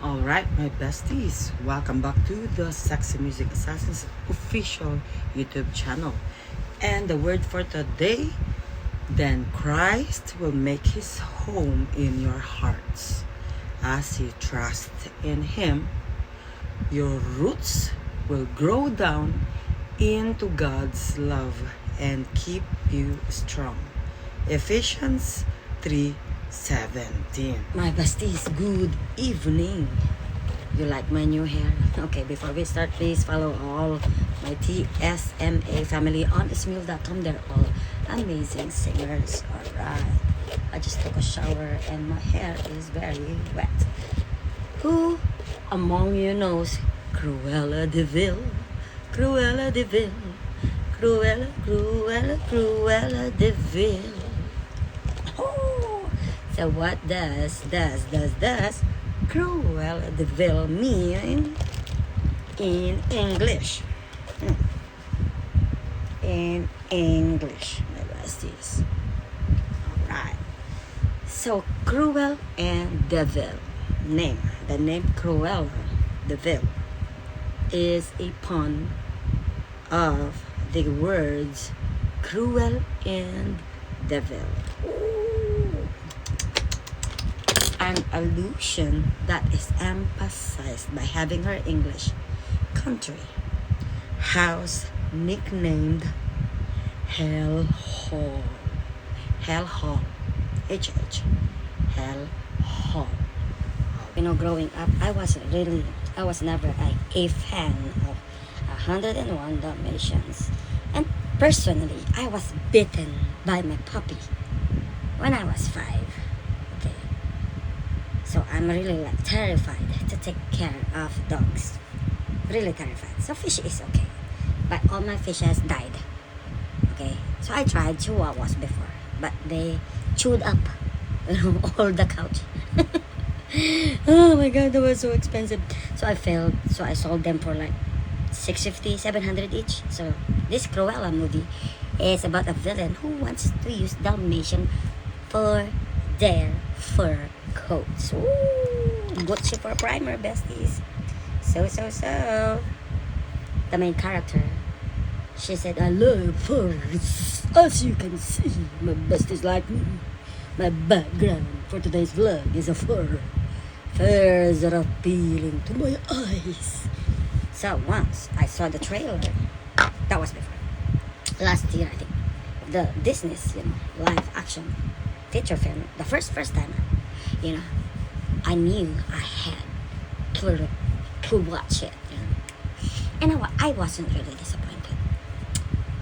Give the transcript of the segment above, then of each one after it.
Alright, my besties, welcome back to the Sexy Music Assassins official YouTube channel. And the word for today, then Christ will make his home in your hearts. As you trust in him, your roots will grow down into God's love and keep you strong. Ephesians 3:17. My besties, good evening. You like my new hair? Okay, before we start, please follow all my TSMA family on smule.com. They're all amazing singers. Alright, I just took a shower and my hair is very wet. Who among you knows Cruella de Vil? Cruella de Vil. Cruella, Cruella, Cruella de Vil. Oh, so what does Cruella de Vil mean in English? In English, my besties. Alright. So Cruel and de Vil name. The name Cruella de Vil is a pun of the words cruel and devil. Ooh. An allusion that is emphasized by having her English country house nicknamed Hell Hall. Hell Hall. HH. Hell Hall. You know, growing up, I was never a fan of 101 Dalmatians. And personally, I was bitten by my puppy when I was 5. Okay. So I'm really terrified to take care of dogs. Really terrified. So fish is okay. But all my fishes died. Okay. So I tried chihuahuas before. But they chewed up all the couch. Oh my god, that was so expensive. So I failed. So I sold them for like $650, $700 each. So this Cruella movie is about a villain who wants to use Dalmatian for their fur coats. Ooh, Gucci for primer, besties. So. The main character, she said, I love furs. As you can see, my besties like me. My background for today's vlog is a fur. Furs are appealing to my eyes. So once I saw the trailer, that was before last year, I think, the Disney's, live action feature film, the first time, I knew I had to watch it, and I wasn't really disappointed.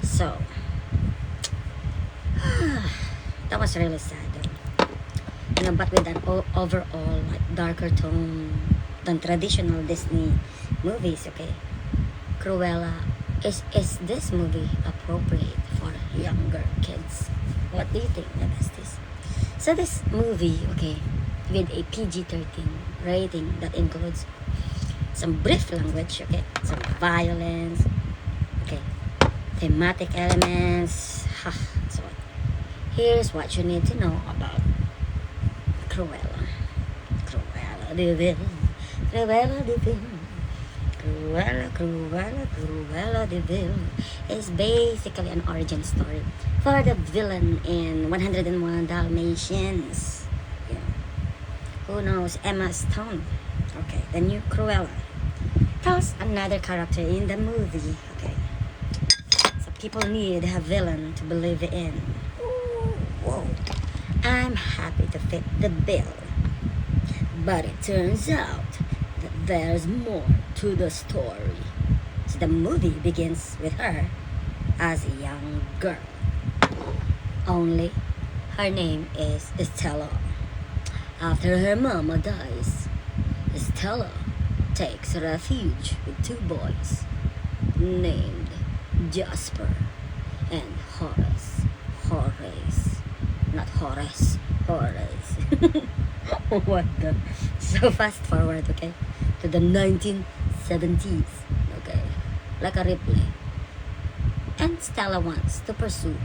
So that was really sad, but with an overall darker tone than traditional Disney movies. Okay, Cruella, is this movie appropriate for younger kids? What do you think, my besties? So this movie, okay, with a PG-13 rating that includes some brief language, okay, some violence, okay, thematic elements. So here's what you need to know about Cruella de Vil. Cruella de Vil. Cruella de Vil is basically an origin story for the villain in 101 Dalmatians. Who knows Emma Stone? Okay, the new Cruella. Plus another character in the movie. Okay, so people need a villain to believe in. Ooh, whoa. I'm happy to fit the bill. But it turns out that there's more to the story. So the movie begins with her as a young girl. Only her name is Stella. After her mama dies, Stella takes refuge with 2 boys named Jasper and Horace. Not Horace. What the? So fast forward, okay, to the 1970s, okay, like a replay. And Stella wants to pursue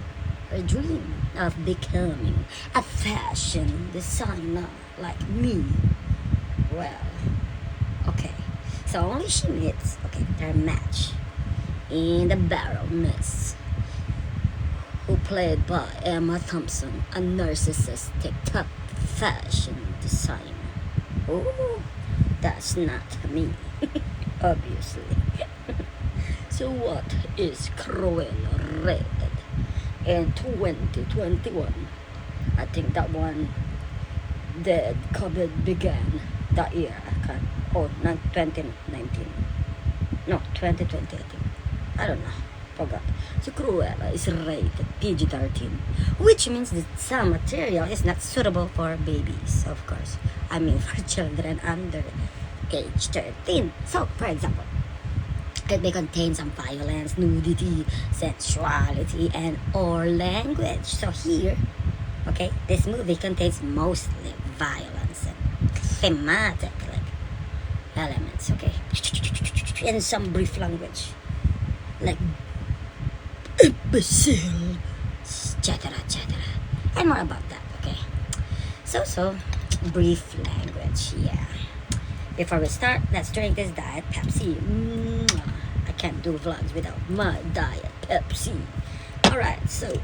her dream of becoming a fashion designer like me. Well, So only she meets, okay, their match in the Baroness, who played by Emma Thompson, a narcissistic top fashion designer. Oh, that's not me, obviously. So what is Cruella rated in 2021? I think that one, the COVID began that year. Oh, 2019. No, 2020, I think. I don't know. Forgot. So Cruella is rated PG-13, which means that some material is not suitable for babies, of course. I mean for children under age 13. So, for example, it may contain some violence, nudity, sensuality, and or language. So here, okay, this movie contains mostly violence and thematic elements, okay, and some brief language like imbecile, etc., etc., and more about that, okay. So brief language, yeah. Before we start, let's drink this Diet Pepsi. I can't do vlogs without my Diet Pepsi. Alright, so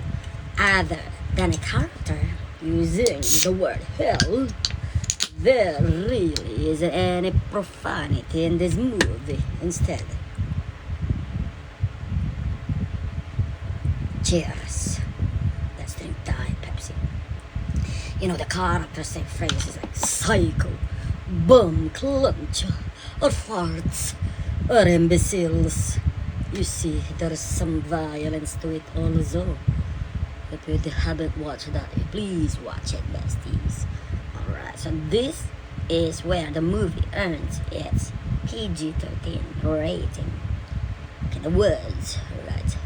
other than a character using the word hell, there really isn't any profanity in this movie. Instead, cheers. Let's drink Diet Pepsi. You know, the characters say phrases like psycho, bum clunch, or farts, or imbeciles. You see, there's some violence to it also. If you haven't watched that, please watch it, besties. Alright, so this is where the movie earns its PG-13 rating. Okay, the words, right?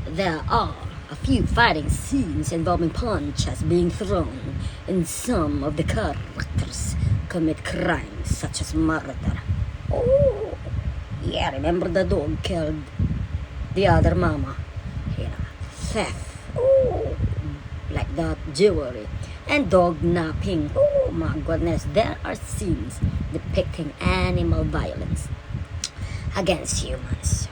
There are a few fighting scenes involving punches being thrown, and some of the characters commit crimes such as murder. Oh, yeah, remember the dog killed the other mama? You know, theft. Oh, like that jewelry. And dog napping. Oh my goodness, there are scenes depicting animal violence against humans.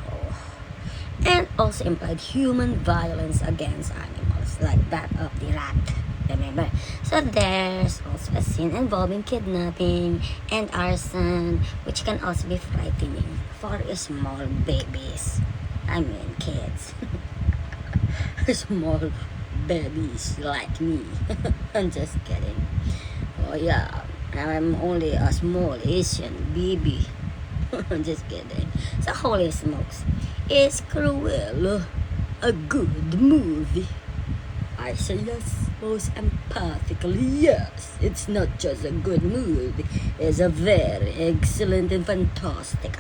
And also implied human violence against animals, like that of the rat. Remember? So there's also a scene involving kidnapping and arson, which can also be frightening for small babies. I mean kids. Small babies like me. I'm just kidding. Oh yeah, I'm only a small Asian baby. I'm just kidding. So holy smokes, is Cruella a good movie? I say yes, most empathically yes. It's not just a good movie, it's a very excellent and fantastic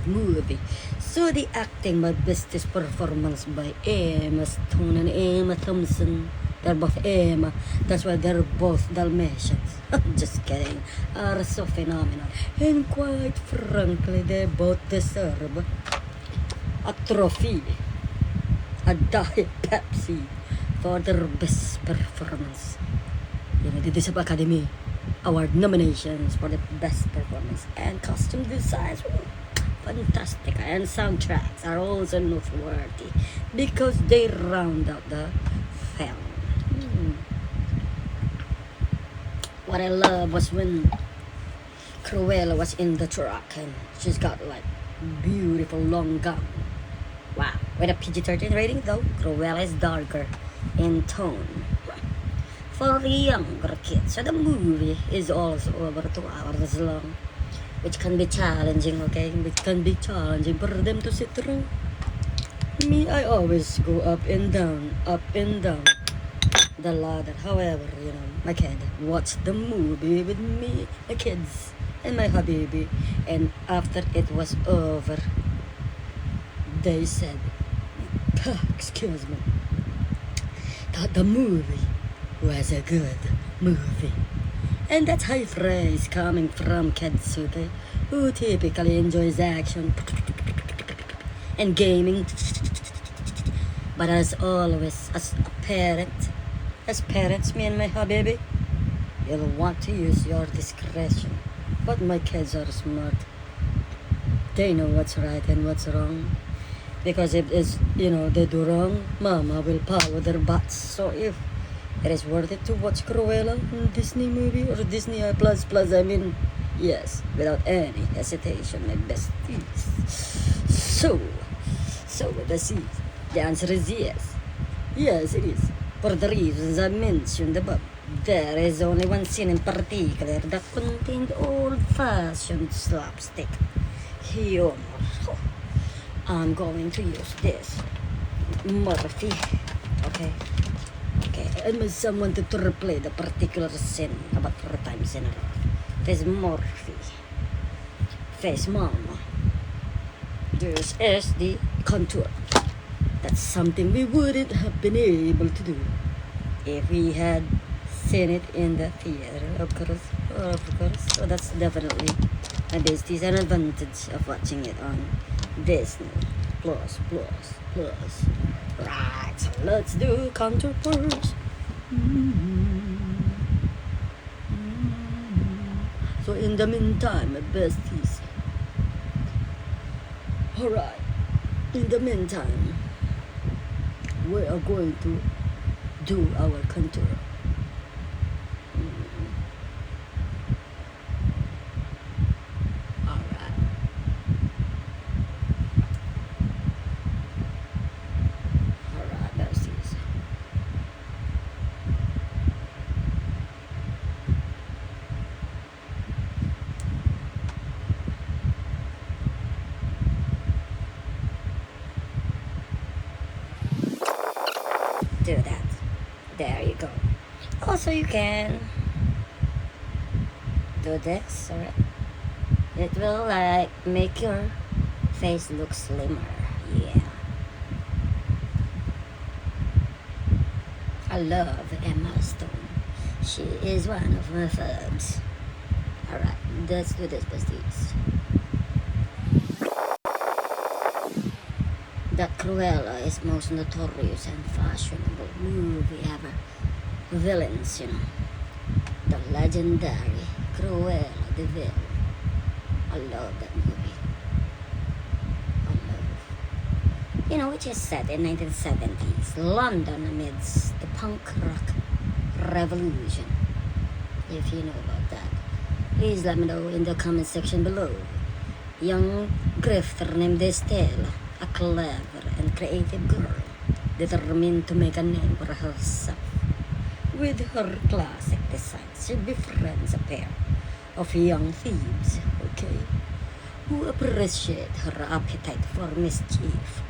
movie. So the acting by bestest performance by Emma Stone and Emma Thompson. They're both Emma. That's why they're both Dalmatians. Just kidding. Are so phenomenal. And quite frankly, they both deserve a trophy, a Diet Pepsi, for their best performance. You know, the Disney Academy Award nominations for the best performance and costume designs. Fantastic, and soundtracks are also noteworthy because they round out the film. What I love was when Cruella was in the truck and she's got like beautiful long gown. Wow, with a PG-13 rating though, Cruella is darker in tone for younger kids. So the movie is also over 2 hours long, which can be challenging, okay? It can be challenging for them to sit through. Me, I always go up and down the ladder. However, you know, my kid watched the movie with me, my kids, and my habibi. And after it was over, they said, excuse me, that the movie was a good movie. And that's high praise coming from kids, okay, who typically enjoys action and gaming. But as always, as parents, me and my habibi, you'll want to use your discretion But my kids are smart. They know what's right and what's wrong. Because if it's, they do wrong, Mama will power their butts. So if it is worth it to watch Cruella, Disney movie, or Disney Plus, yes, without any hesitation, my besties. So the answer is yes. Yes, it is. For the reasons I mentioned above, there is only one scene in particular that contained old-fashioned slapstick humor. I'm going to use this Murphy, okay, and my son wanted to replay the particular scene about 4 times in a row. This Murphy, face Mama. This is the contour. That's something we wouldn't have been able to do if we had seen it in the theater, of course. So that's definitely a besties an advantage of watching it on Disney plus. Right, so let's do contour first. So in the meantime, my besties. Alright, in the meantime, we are going to do our contour. Do that. There you go. Also, you can do this, alright? It will make your face look slimmer. Yeah. I love Emma Stone. She is one of my faves. Alright, let's do this, besties. That Cruella is most notorious and fashionable movie ever. Villains, the legendary Cruella the villain. I love that movie. Which is set in 1970s London amidst the punk rock revolution. If you know about that, please let me know in the comment section below. Young grifter named Estelle, a clever and creative girl, determined to make a name for herself. With her classic designs, she befriends a pair of young thieves, who appreciate her appetite for mischief.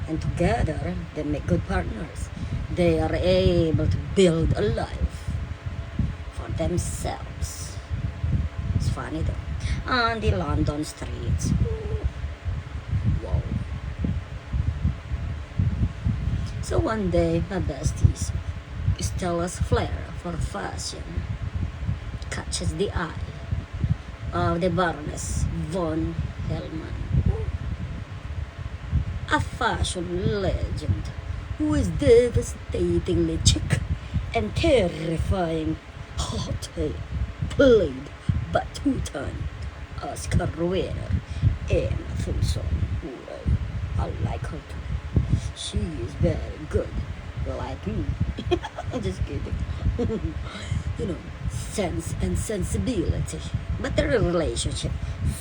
And together, they make good partners. They are able to build a life for themselves. It's funny though. On the London streets. Wow. So one day, my besties, Stella's flair for fashion catches the eye of the Baroness von Hellman, a fashion legend who is devastatingly chic and terrifying hot, played by two-time Oscar winner Emma Thompson. I like her too. She is very good, like me. I'm just kidding. Sense and sensibility. But the relationship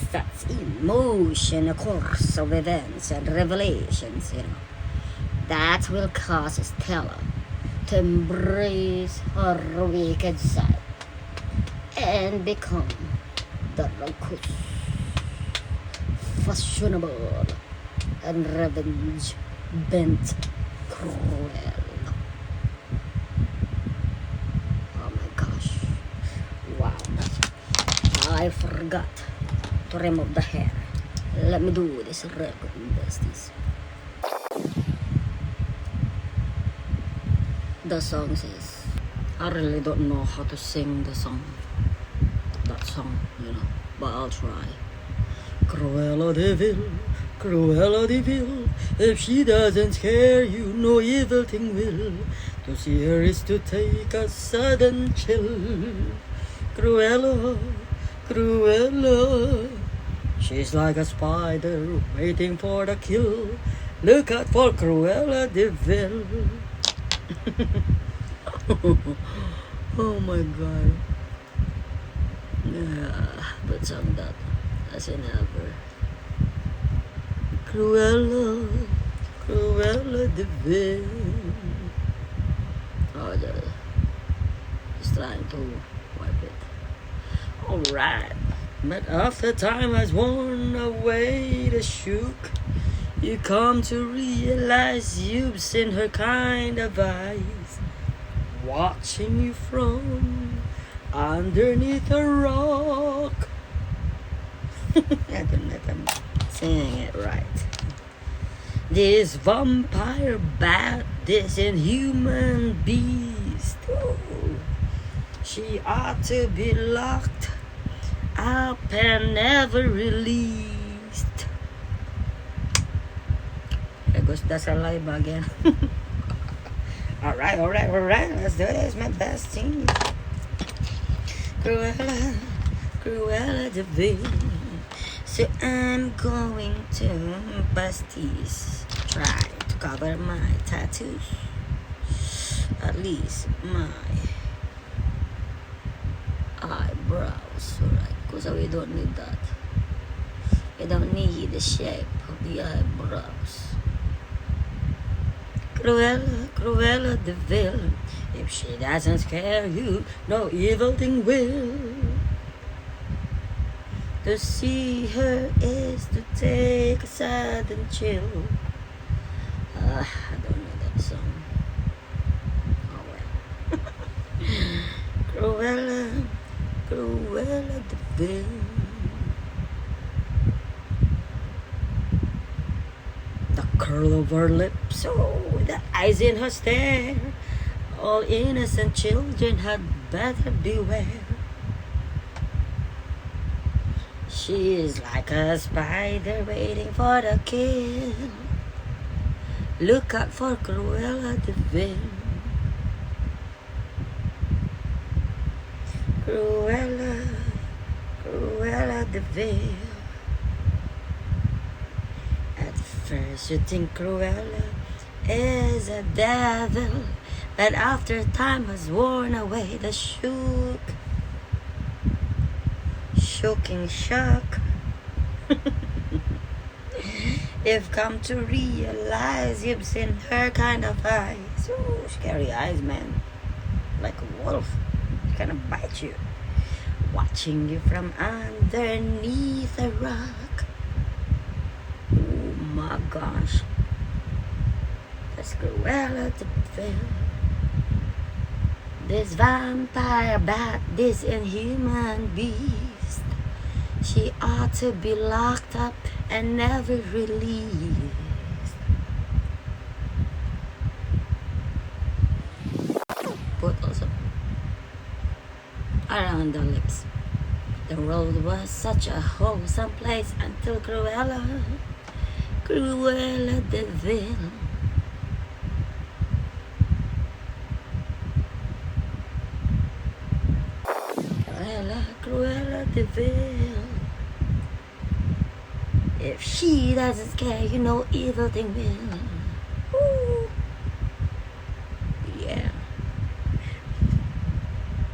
sets in motion a course of events and revelations, that will cause Stella to embrace her wicked side and become the raucous, fashionable, and revenge-bent Cruella. I forgot to remove the hair. Let me do this real quick, besties. The song says, I really don't know how to sing that song, but I'll try. Cruella de Vil, if she doesn't scare you, no evil thing will. To see her is to take a sudden chill. Cruella Cruella. She's like a spider waiting for the kill. Look out for Cruella de Vil. Oh my god. Yeah, but sung that as in ever. Cruella, Cruella de Vil. Oh, just trying to wipe it. Alright. But after time has worn away the shook, you come to realize you've seen her kind of eyes, watching you from underneath a rock. I don't know if I'm saying it right. This vampire bat, this inhuman beast, oh, she ought to be locked up and never released. There goes the saliva again. Alright, let's do this, my best team. Cruella, Cruella de Vil. So I'm going to besties try to cover my tattoos. At least my eyebrows, alright, because we don't need that. We don't need the shape of the eyebrows. Cruella, Cruella de Vil. If she doesn't scare you, no evil thing will. To see her is to take a sudden chill. I don't know that song. Oh well. Cruella, Cruella de Vil. The curl of her lips, oh, the eyes in her stare. All innocent children had better beware. She is like a spider waiting for the kill. Look out for Cruella de Vil. Cruella, Cruella de Vil. At first you think Cruella is a devil, but after time has worn away the shocking shock, you've come to realize you've seen her kind of eyes. Ooh, scary eyes, man. Like a wolf. She kind of bites you. Watching you from underneath a rock. Oh my gosh. That's Cruella de Vil. This vampire bat, this inhuman beast. She ought to be locked up and never released. Put also around the lips. The world was such a wholesome place until Cruella, Cruella de Vil. Cruella de Vil. If she doesn't scare you, no evil thing will. Ooh. Yeah.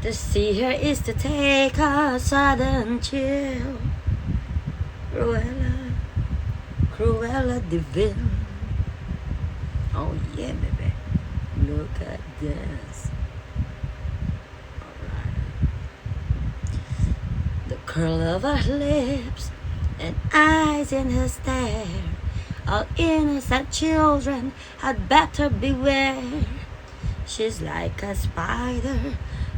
To see her is to take a sudden chill. Cruella, Cruella de Vil. Oh yeah, baby. Look at this. Curl of her lips and eyes in her stare. All innocent children had better beware. She's like a spider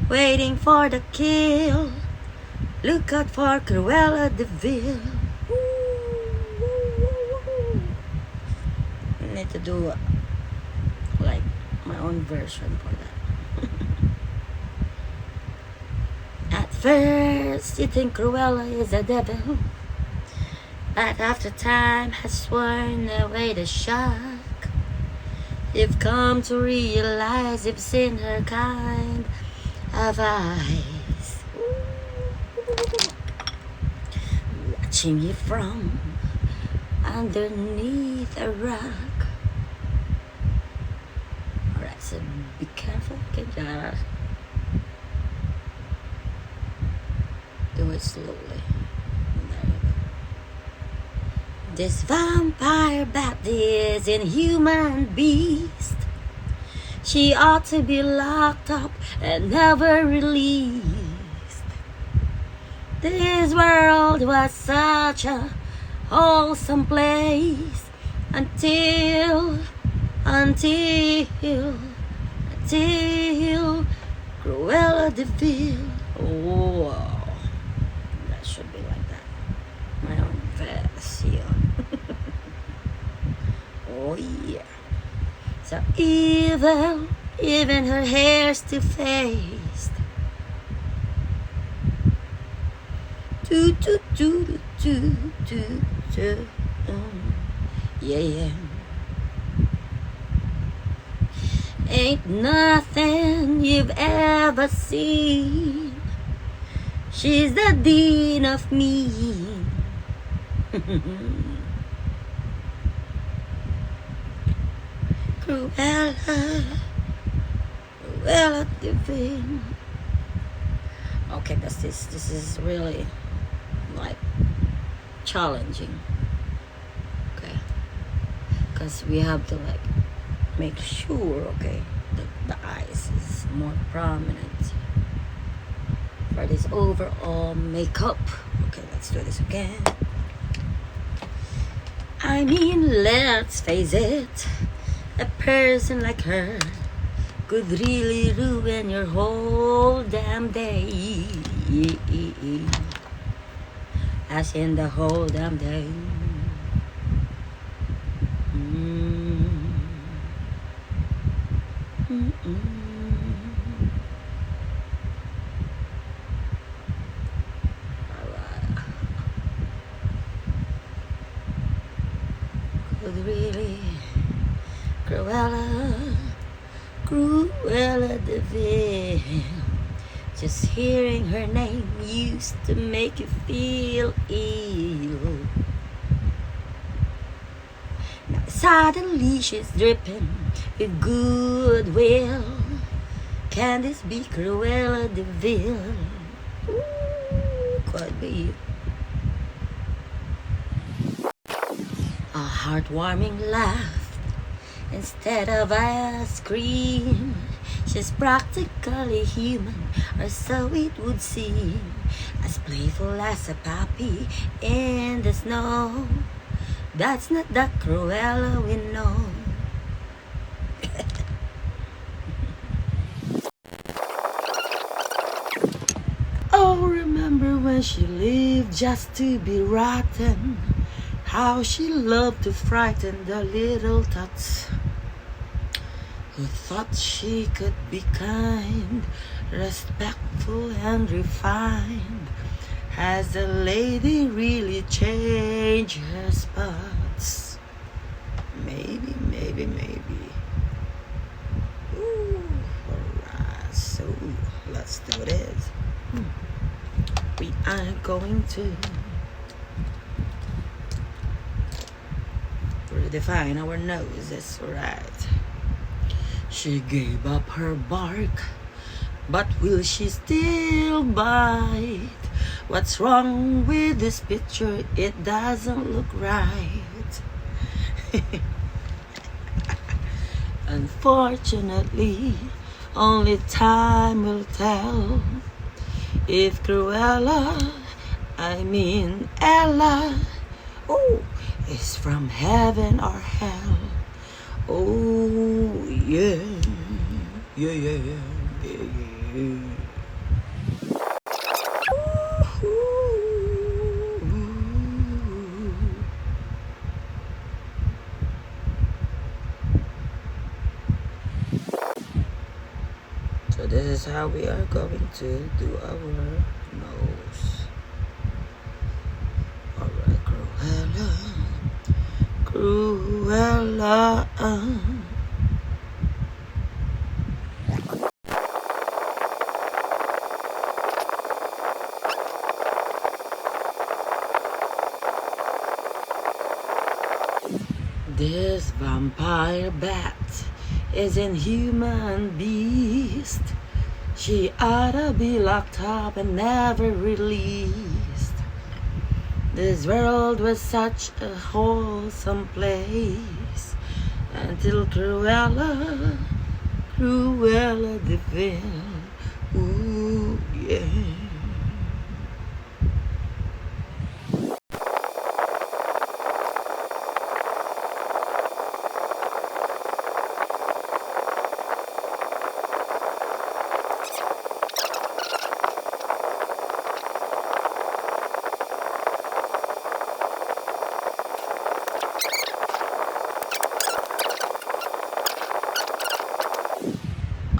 waiting for the kill. Look out for Cruella de Vil. I need to do like my own version for that. At first you think Cruella is a devil, but after time has worn away the shock, you've come to realize you've seen her kind of eyes. watching you from underneath a rock. Alright, so be careful. Okay, Jara. Do it slowly. There you go. This vampire bat is inhuman beast. She ought to be locked up and never released. This world was such a wholesome place until Cruella de Vil. Oh, that should be like that. My own version. Oh yeah. So evil, even her hair's two-faced. Yeah. Ain't nothing you've ever seen. She's the dean of me. Cruella de Vil. Okay, this is really like challenging. Okay, because we have to like make sure, okay, that the eyes is more prominent for this overall makeup. Okay, let's do this again. I mean, let's face it, a person like her could really ruin your whole damn day. As in the whole damn day. Alright. Could really Cruella de Vil. Just hearing her name used to make you feel ill. Now suddenly she's dripping with goodwill. Can this be Cruella de Vil? Ooh, could be. A heartwarming laugh instead of a scream. She's practically human, or so it would seem. As playful as a puppy in the snow. That's not the Cruella we know. Oh, remember when she lived just to be rotten? How she loved to frighten the little tots who thought she could be kind, respectful and refined. Has the lady really changed her spots? Maybe. Ooh, alright, so let's do this. We are going to redefine our noses, right? She gave up her bark, but will she still bite? What's wrong with this picture? It doesn't look right. Unfortunately, only time will tell if Cruella, I mean Ella, is from heaven or hell. Oh yeah. So this is how we are going to do our nose. Alright, Cruella. This vampire bat is an human beast. She ought to be locked up and never released. This world was such a wholesome place until Cruella the villain. Ooh, yeah.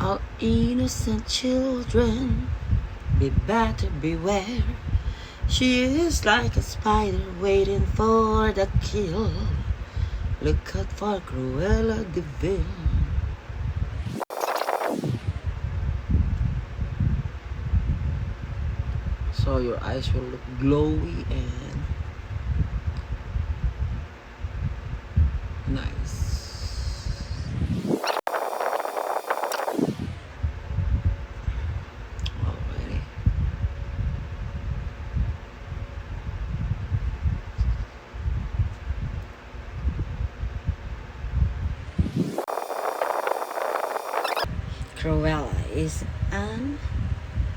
All innocent children, be better beware. She is like a spider waiting for the kill. Look out for Cruella the villain. So your eyes will look glowy and nice. Cruella is an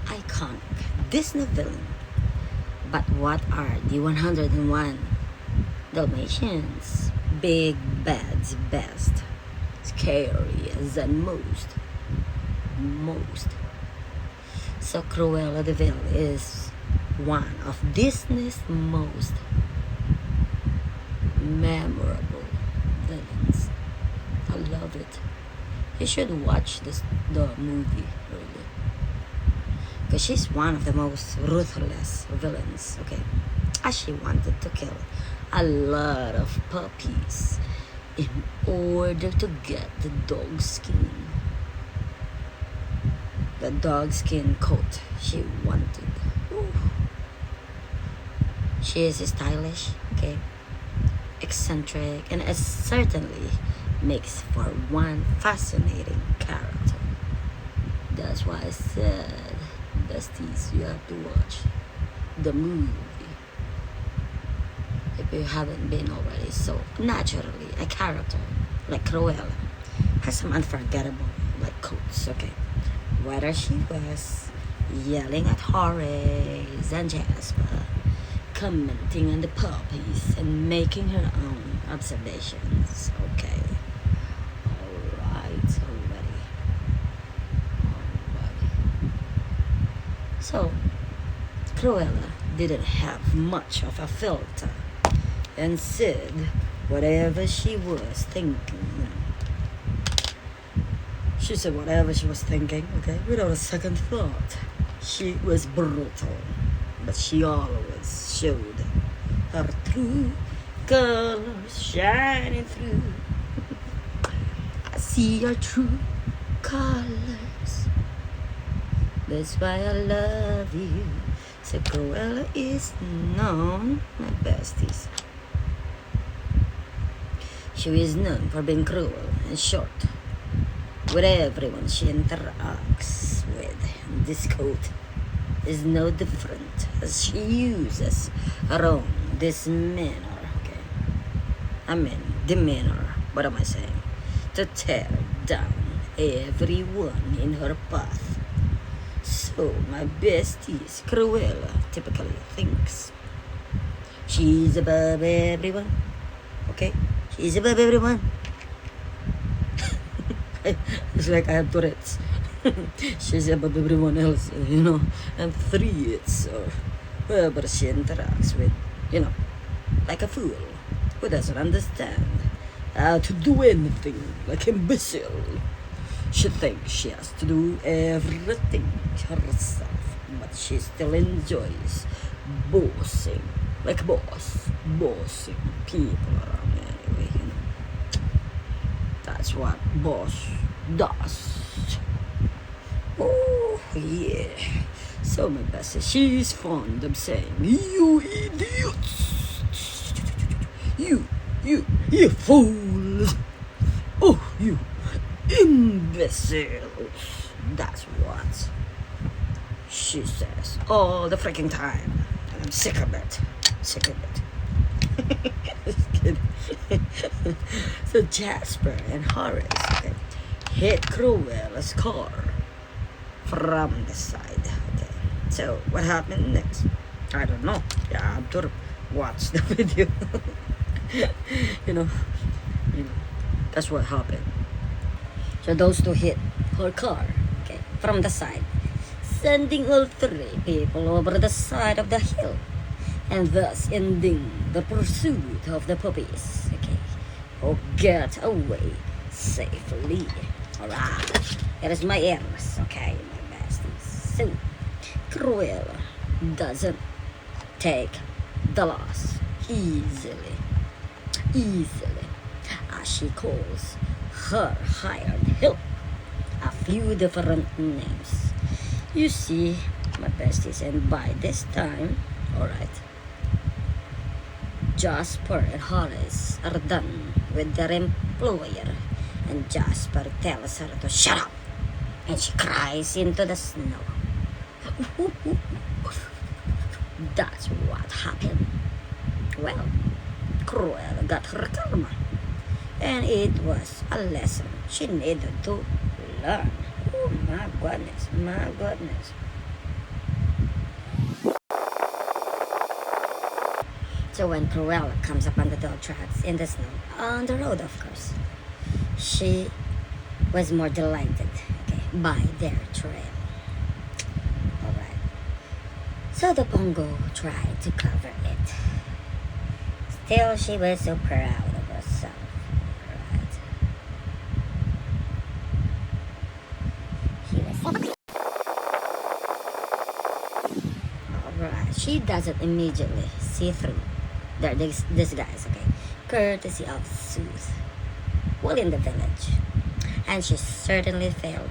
iconic Disney villain. But what are the 101 Dalmatians? Big, bad's best, scary than most. So Cruella the villain is one of Disney's most memorable villains. I love it. You should watch the movie, really, because she's one of the most ruthless villains. Okay, as she wanted to kill a lot of puppies in order to get the dog skin coat she wanted. Ooh. She is stylish, okay, eccentric, and it certainly makes for one fascinating character. That's why I said, besties, you have to watch the movie if you haven't been already. So naturally, a character like Cruella has some unforgettable quotes, okay? Whether she was yelling at Horace and Jasper, commenting on the puppies, and making her own observations, okay? So, Cruella didn't have much of a filter and said whatever she was thinking. She said whatever she was thinking, okay, without a second thought. She was brutal, but she always showed her true colors shining through. I see your true colors. That's why I love you. So Cruella is known, my besties. She is known for being cruel and short with everyone she interacts with. And this coat is no different, as she uses her own demeanor, what am I saying? To tear down everyone in her path. So, my besties, Cruella typically thinks she's above everyone. Okay? She's above everyone. It's like I have Tourette's. She's above everyone else, and threats or whoever she interacts with, like a fool who doesn't understand how to do anything, like imbecile. She thinks she has to do everything herself, but she still enjoys bossing, bossing people around anyway, That's what boss does. Oh, yeah. So, my bestie, she's fond of saying, "You idiots! You fool! EASEL. That's what she says all the freaking time. And I'm sick of it. Sick of it. Just kidding. So Jasper and Horace, okay, hit Cruella's car from the side. Okay. So what happened next? I don't know. Yeah, I have to watch the video. you know, that's what happened. So those two hit her car, okay, from the side, sending all three people over the side of the hill, and thus ending the pursuit of the puppies, okay, who get away safely. Alright, here is my ears, okay, my besties. So, Cruella doesn't take the loss easily, as she calls her hired help a few different names. You see, my besties, and by this time, alright, Jasper and Horace are done with their employer, and Jasper tells her to shut up, and she cries into the snow. That's what happened. Well, Cruella got her karma, and it was a lesson she needed to learn. Oh my goodness, my goodness. So when Cruella comes upon the dog tracks in the snow, on the road of course, she was more delighted, okay, by their trail. Alright. So the Pongo tried to cover it. Still, she was so proud of herself. Alright. Alright. She doesn't immediately see through their disguise, okay, courtesy of Sooth, while in the village. And she certainly failed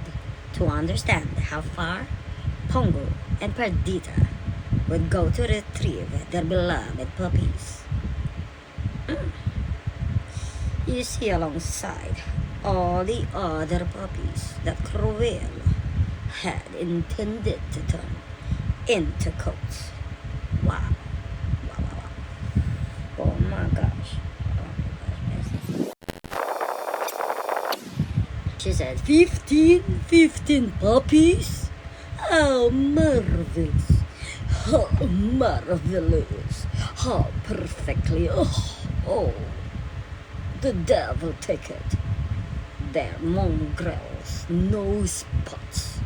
to understand how far Pongo and Perdita would go to retrieve their beloved puppies. You see, alongside all the other puppies that Cruella had intended to turn into coats. Wow. Wow, wow, wow. Oh my gosh. She said, 15 puppies? How marvelous. How marvelous. How perfectly. Oh, the devil take it. They're mongrels. No spots.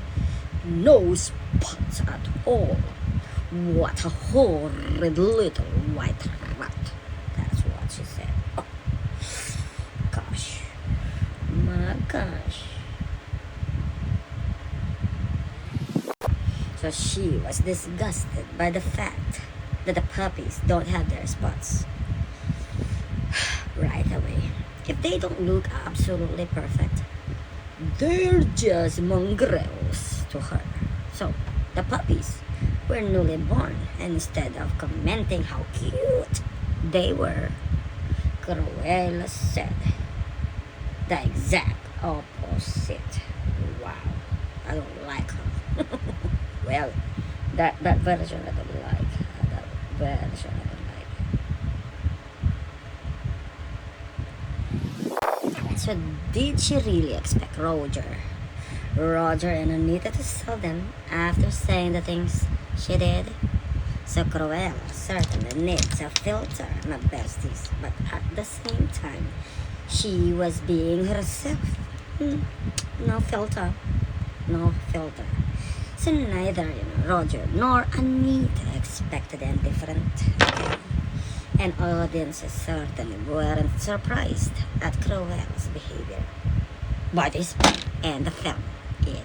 No spots at all. What a horrid little white rat. That's what she said. Oh, gosh. My gosh. So she was disgusted by the fact that the puppies don't have their spots right away. If they don't look absolutely perfect, they're just mongrels to her. So the puppies were newly born, and instead of commenting how cute they were, Cruella said the exact opposite. Wow, I don't like her. Well, that version I don't like. That version I don't like. So did she really expect Roger and Anita to sell them after saying the things she did? So Cruella certainly needs a filter, my besties, but at the same time, she was being herself. No filter. So neither, Roger nor Anita expected them different. Okay? And audiences certainly weren't surprised at Cruella's behavior. But this and the film is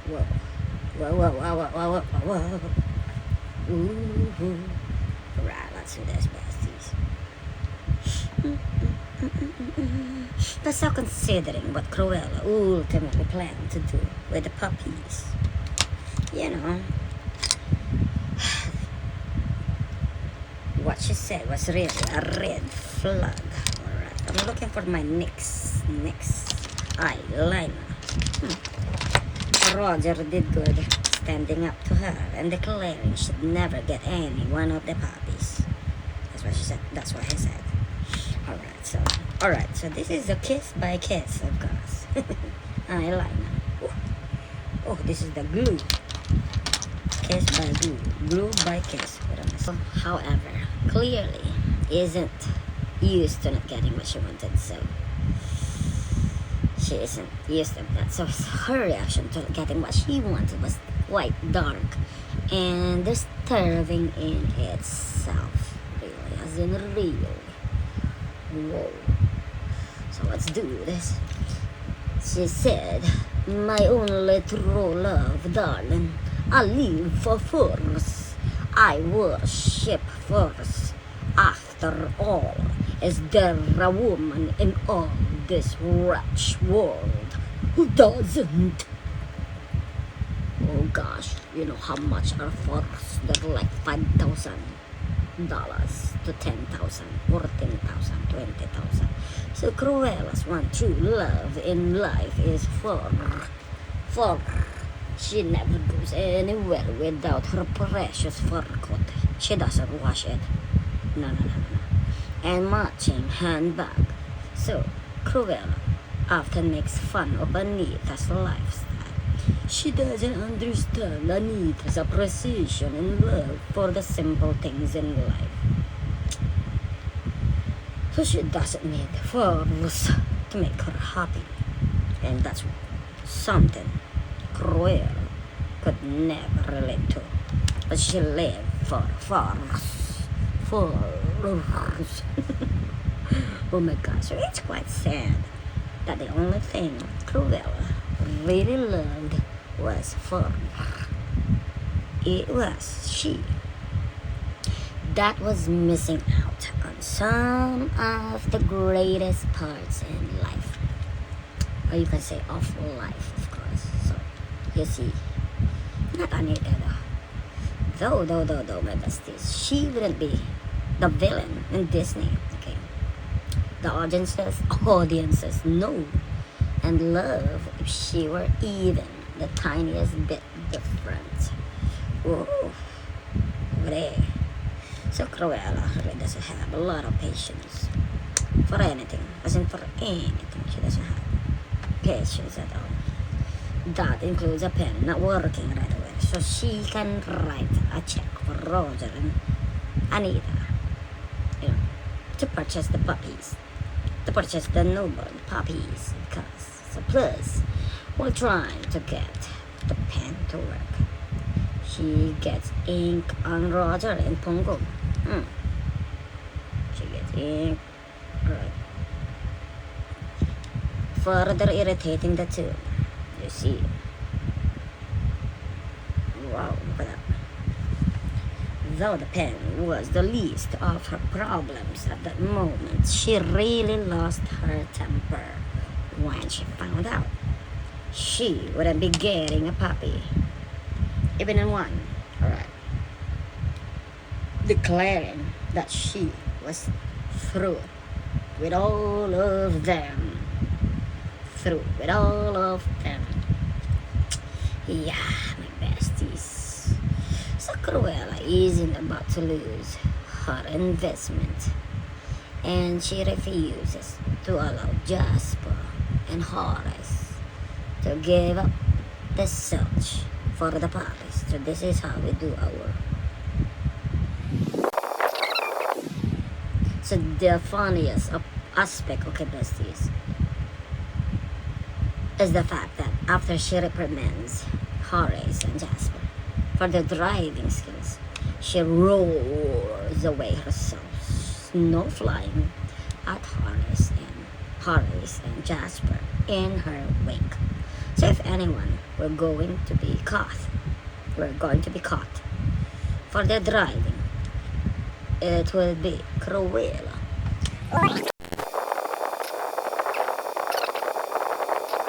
whoa. Ooh. Right, let's do this, besties. But so considering what Cruella ultimately planned to do with the puppies, what she said was really a red flag. Alright, I'm looking for my next eyeliner. Roger did good, standing up to her and declaring she'd never get any one of the puppies. That's what she said. That's what he said. Alright, so this is a kiss by kiss, of course. Eyeliner. Oh, this is the glue. Kiss by glue. Glue by kiss. However, clearly isn't used to not getting what she wanted, so she isn't used to that. So her reaction to getting what she wanted was quite dark and disturbing in itself. Really, as in real. Whoa. So let's do this. She said, "My only true love, darling. I live for force. I worship force. After all, is there a woman in all this wretched world who doesn't?" Oh gosh, you know how much are force? They're like $5,000 to 10,000, 14,000, 20,000. So Cruella's one true love in life is for. She never goes anywhere without her precious fur coat. She doesn't wash it. No. And matching handbag. So Cruella often makes fun of Anita's lifestyle. She doesn't understand Anita's appreciation and love for the simple things in life. So she doesn't need force to make her happy. And that's something Cruella could never relate to. But she lived for force. Oh my gosh, so it's quite sad that the only thing Cruella really loved was fur. It was she that was missing out on some of the greatest parts in life. Or you can say of life, of course. So, you see, not Anita though, my besties, she wouldn't be the villain in Disney, okay? The audiences know and love if she were even the tiniest bit different. Whoa. So Cruella really doesn't have a lot of patience for anything. As in for anything, she doesn't have patience at all. That includes a pen not working right away, so she can write a check for Roger and Anita, you know, to purchase the puppies, to purchase the newborn puppies, because so plus we're trying to get the pen to work. She gets ink on Roger and Pongo. She gets ink, right? Further irritating the two. You see. Wow, look at that. Though the pen was the least of her problems at that moment, she really lost her temper when she found out she wouldn't be getting a puppy, even in one, alright, declaring that she was through with all of them. Yeah, my besties. So Cruella isn't about to lose her investment, and she refuses to allow Jasper and Horace to give up the search for the puppies. So this is how we do our. So the funniest aspect, okay, besties, is the fact that after she reprimands Horace and Jasper for their driving skills, she roars away herself, snow flying at Horace and Jasper in her wake. So if anyone were going to be caught for their driving, it would be Cruella.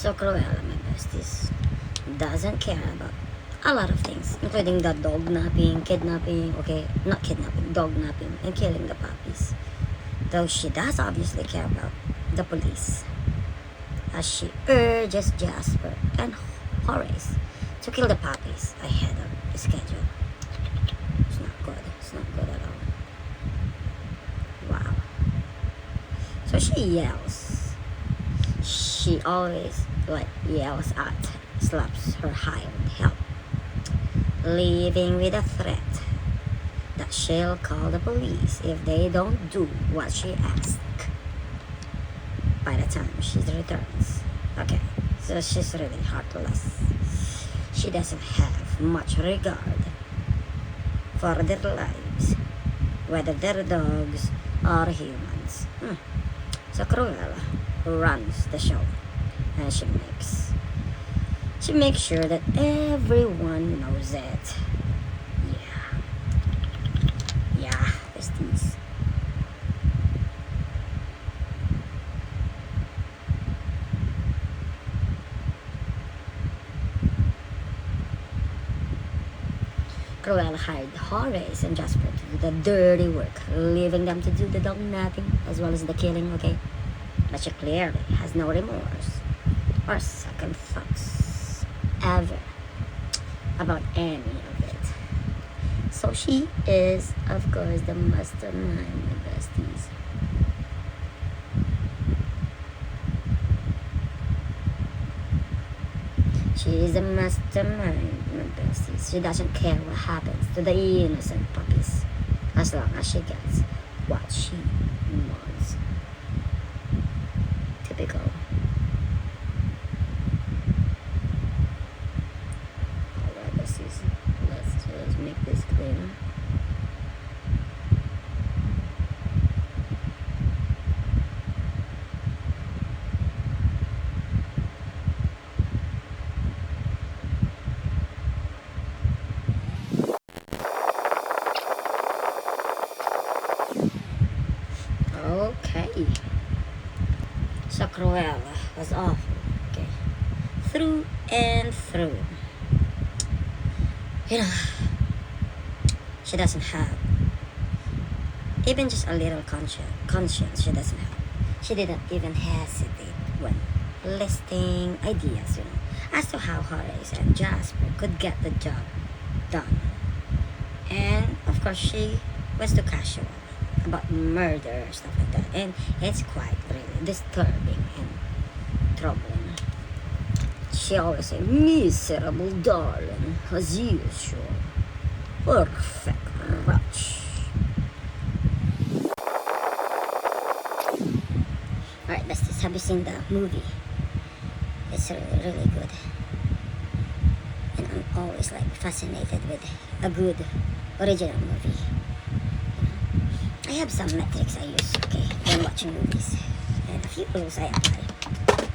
So Cruella, my besties, doesn't care about a lot of things, including the dog napping, dog napping, and killing the puppies. Though she does obviously care about the police as she urges Jasper and Horace to kill the puppies ahead of the schedule. It's not good. It's not good at all. Wow. So she yells. She always yells at, slaps her hired help, leaving with a threat that she'll call the police if they don't do what she asks by the time she returns. Okay, so she's really heartless. She doesn't have much regard for their lives, whether they're dogs or humans. So Cruella runs the show, and she makes sure that everyone knows it. Yeah, besties. Cruella hired Horace and Jasper to do the dirty work, leaving them to do the dog nothing as well as the killing, okay? But she clearly has no remorse or second thoughts ever about any of it. So she is, of course, the mastermind, my besties. She is a mastermind, my besties. She doesn't care what happens to the innocent puppies as long as she gets what she wants. Typical. Alright, besties. Let's just make this cleaner. Okay. So Cruella was awful, okay, through and through. You know, she doesn't have even just a little conscience. She doesn't have. She didn't even hesitate when listing ideas, as to how Horace and Jasper could get the job done. And of course, she was too casual about murder, stuff like that, and it's quite really disturbing and troubling. She always say, "Miserable darling," as usual. Perfect wretch. Alright, besties, have you seen the movie? It's really, really good. And I'm always fascinated with a good original movie. I have some metrics I use, okay, when watching movies, and a few rules I apply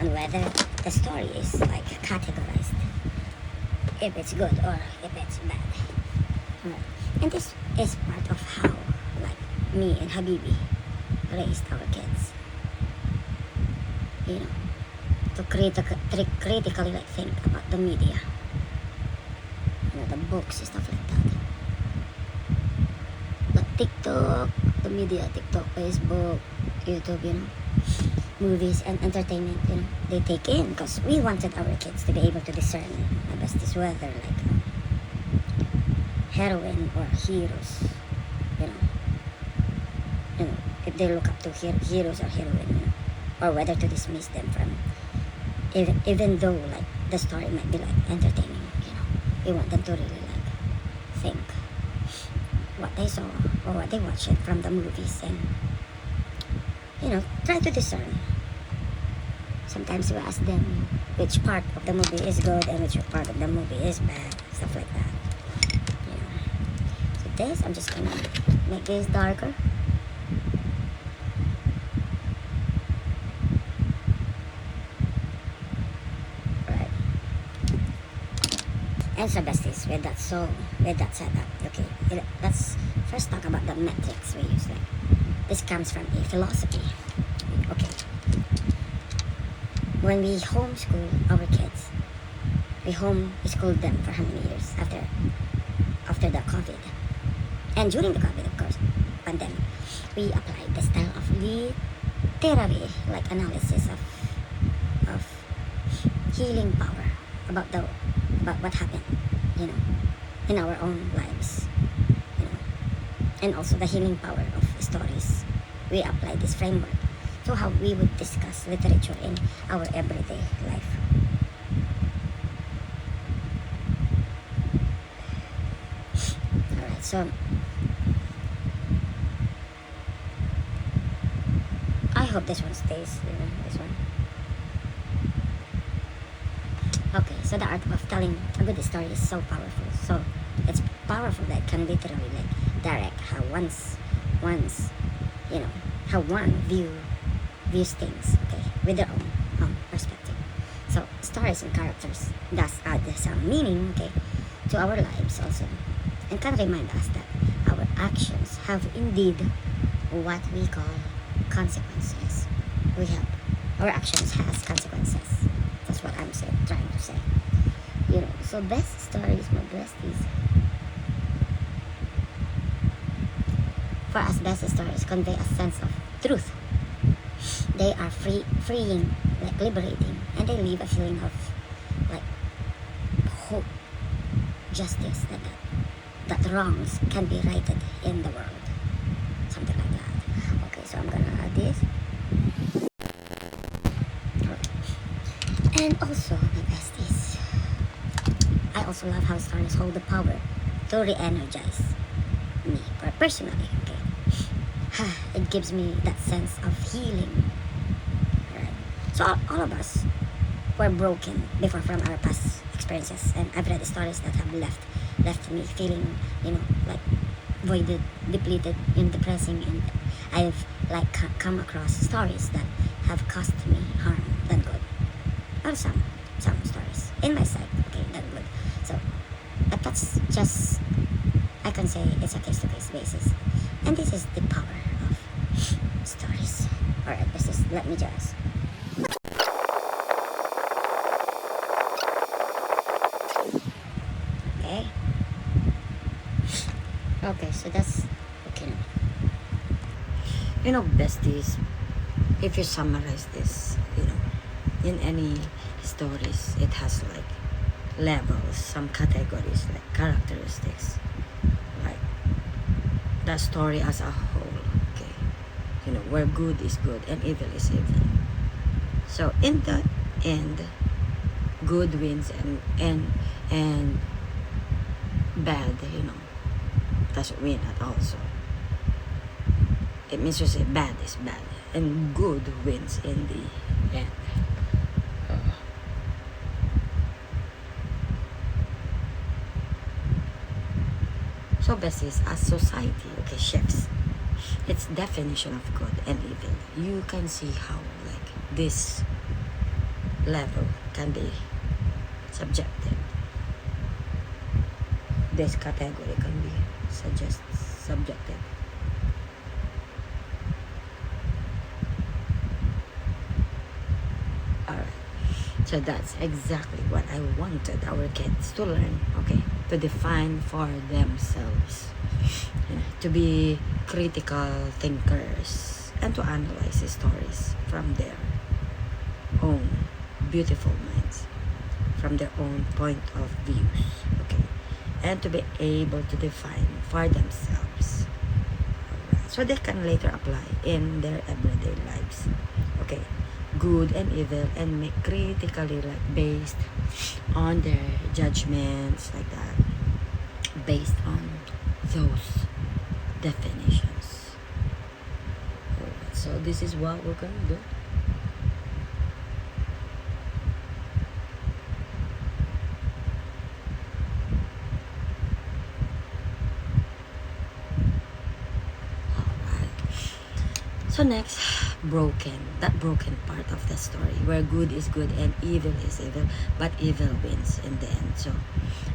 on whether the story is categorized, if it's good or if it's bad. Right. And this is part of how me and Habibi raised our kids. To critically think about the media, the books and stuff like that. TikTok, the media, TikTok, Facebook, YouTube, movies and entertainment, they take in because we wanted our kids to be able to discern the besties, whether heroine or heroes, if they look up to heroes or heroine, or whether to dismiss them from, even though the story might be entertaining, we want them to really think what they saw or what they watched from the movies, and try to discern. Sometimes we ask them which part of the movie is good and which part of the movie is bad, stuff like that. So this, I'm just gonna make this darker. Right. And so besties, with that setup, okay, let's first talk about the metrics we use. This comes from a philosophy. Okay. When we homeschool our kids, we homeschooled them for how many years after the COVID? And during the COVID, of course, pandemic, we applied the style of literary analysis of healing power about what happened, you know, in our own lives, you know, and also the healing power of stories. We apply this framework to how we would discuss literature in our everyday life. Alright, so I hope this one stays, you know, this one. Okay, so the art of telling a good story is so powerful. So it's powerful that can literally like direct how once you know, how one views things, okay, with their own perspective. So stories and characters thus add some meaning, okay, to our lives also, and can remind us that our actions have indeed what we call consequences. Our actions has consequences. That's what I'm trying to say. You know, so best stories, my besties. For us, best stories convey a sense of truth. They are freeing, like liberating, and they leave a feeling of like hope, justice, that wrongs can be righted in the world. Something like that. Okay, so I'm gonna add this. And also, my besties, I also love how stories hold the power to re-energize me personally, okay? It gives me that sense of healing, right? So all of us were broken before from our past experiences, and I've read stories that have left me feeling, you know, like voided, depleted, and depressing, and I've like come across stories that have caused me harm than good. Or some stories in my sight, okay, that good. So, but that's just, I can say it's a case-to-case basis. And this is the power of stories. Alright, let me just. Okay. Okay, so that's okay. You know, besties, if you summarize this, you know, in any stories, it has like levels, some categories, like characteristics, like the story as a whole, okay, you know, where good is good and evil is evil. So in the end, good wins and bad, you know, doesn't win at all. So it means to say bad is bad and good wins in the end. So besties, as society, okay, shifts its definition of good and evil, you can see how like this level can be subjected. This category can be subjected. Alright. So that's exactly what I wanted our kids to learn, okay? To define for themselves, to be critical thinkers, and to analyze the stories from their own beautiful minds, from their own point of views, okay? And to be able to define for themselves, alright, so they can later apply in their everyday lives, okay? Good and evil, and make critically like based on their judgments, like that, based on those definitions. Alright, so this is what we're gonna do. So next, that broken part of the story, where good is good and evil is evil, but evil wins in the end. So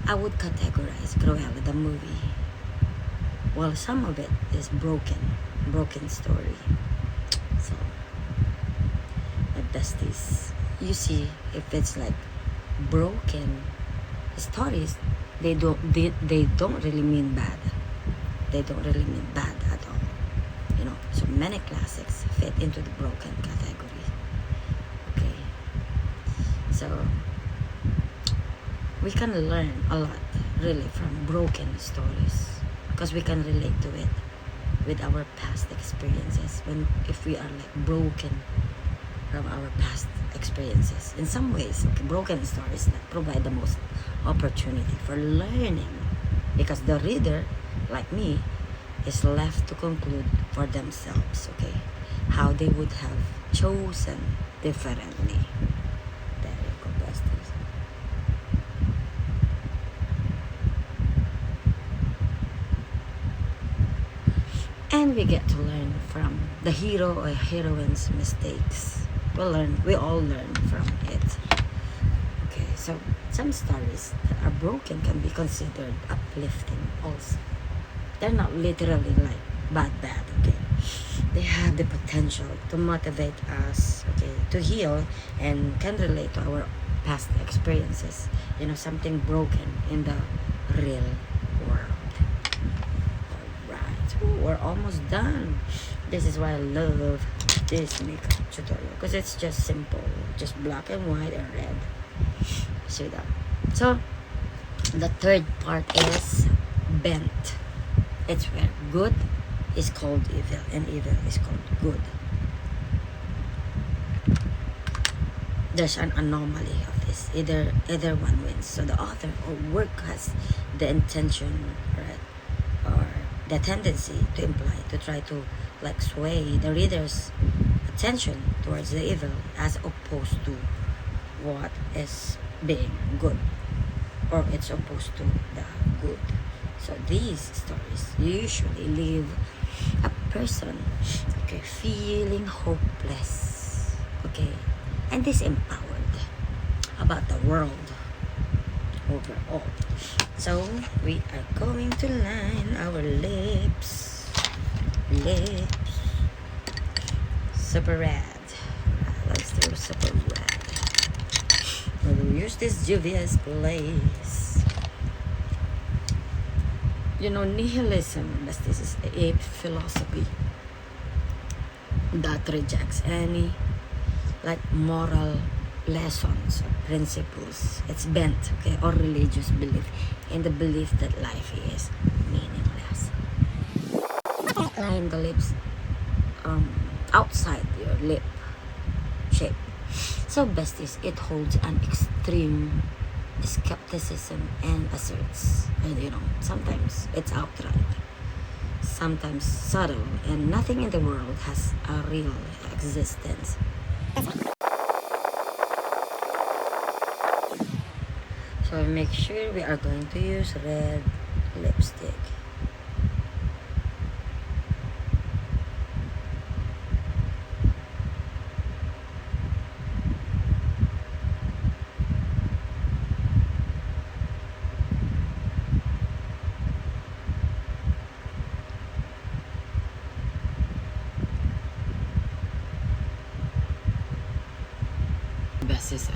I would categorize Cruella, the movie. Well, some of it is broken story. So my besties, you see, if it's like broken stories, they don't really mean bad. They don't really mean bad at all. You know, so many classics fit into the broken category. Okay, so we can learn a lot really from broken stories, because we can relate to it with our past experiences. When if we are like broken from our past experiences, in some ways, broken stories that provide the most opportunity for learning, because the reader, like me, is left to conclude for themselves, okay, how they would have chosen differently. There you go, besties. And we get to learn from the hero or heroine's mistakes. We all learn from it. Okay, so some stories that are broken can be considered uplifting also. They're not literally like bad, okay? They have the potential to motivate us, okay, to heal, and can relate to our past experiences. You know, something broken in the real world. Alright, we're almost done. This is why I love this makeup tutorial, because it's just simple, just black and white and red. See that? So, the third part is bent. It's where good is called evil and evil is called good. There's an anomaly of this. Either one wins. So the author or work has the intention, right, or the tendency to imply, to try to like sway the reader's attention towards the evil as opposed to what is being good, or it's opposed to the good. So these stories usually leave a person, okay, feeling hopeless, okay, and disempowered about the world overall. So we are going to line our lips, super red. Let's do super red. We'll use this dubious place. You know, nihilism, this is a philosophy that rejects any like moral lessons or principles. It's bent, okay, or religious belief in the belief that life is meaningless. Line the lips outside your lip shape. So besties, it holds an extreme skepticism and asserts, and you know, sometimes it's outright, sometimes subtle, and nothing in the world has a real existence. So make sure we are going to use red lipstick.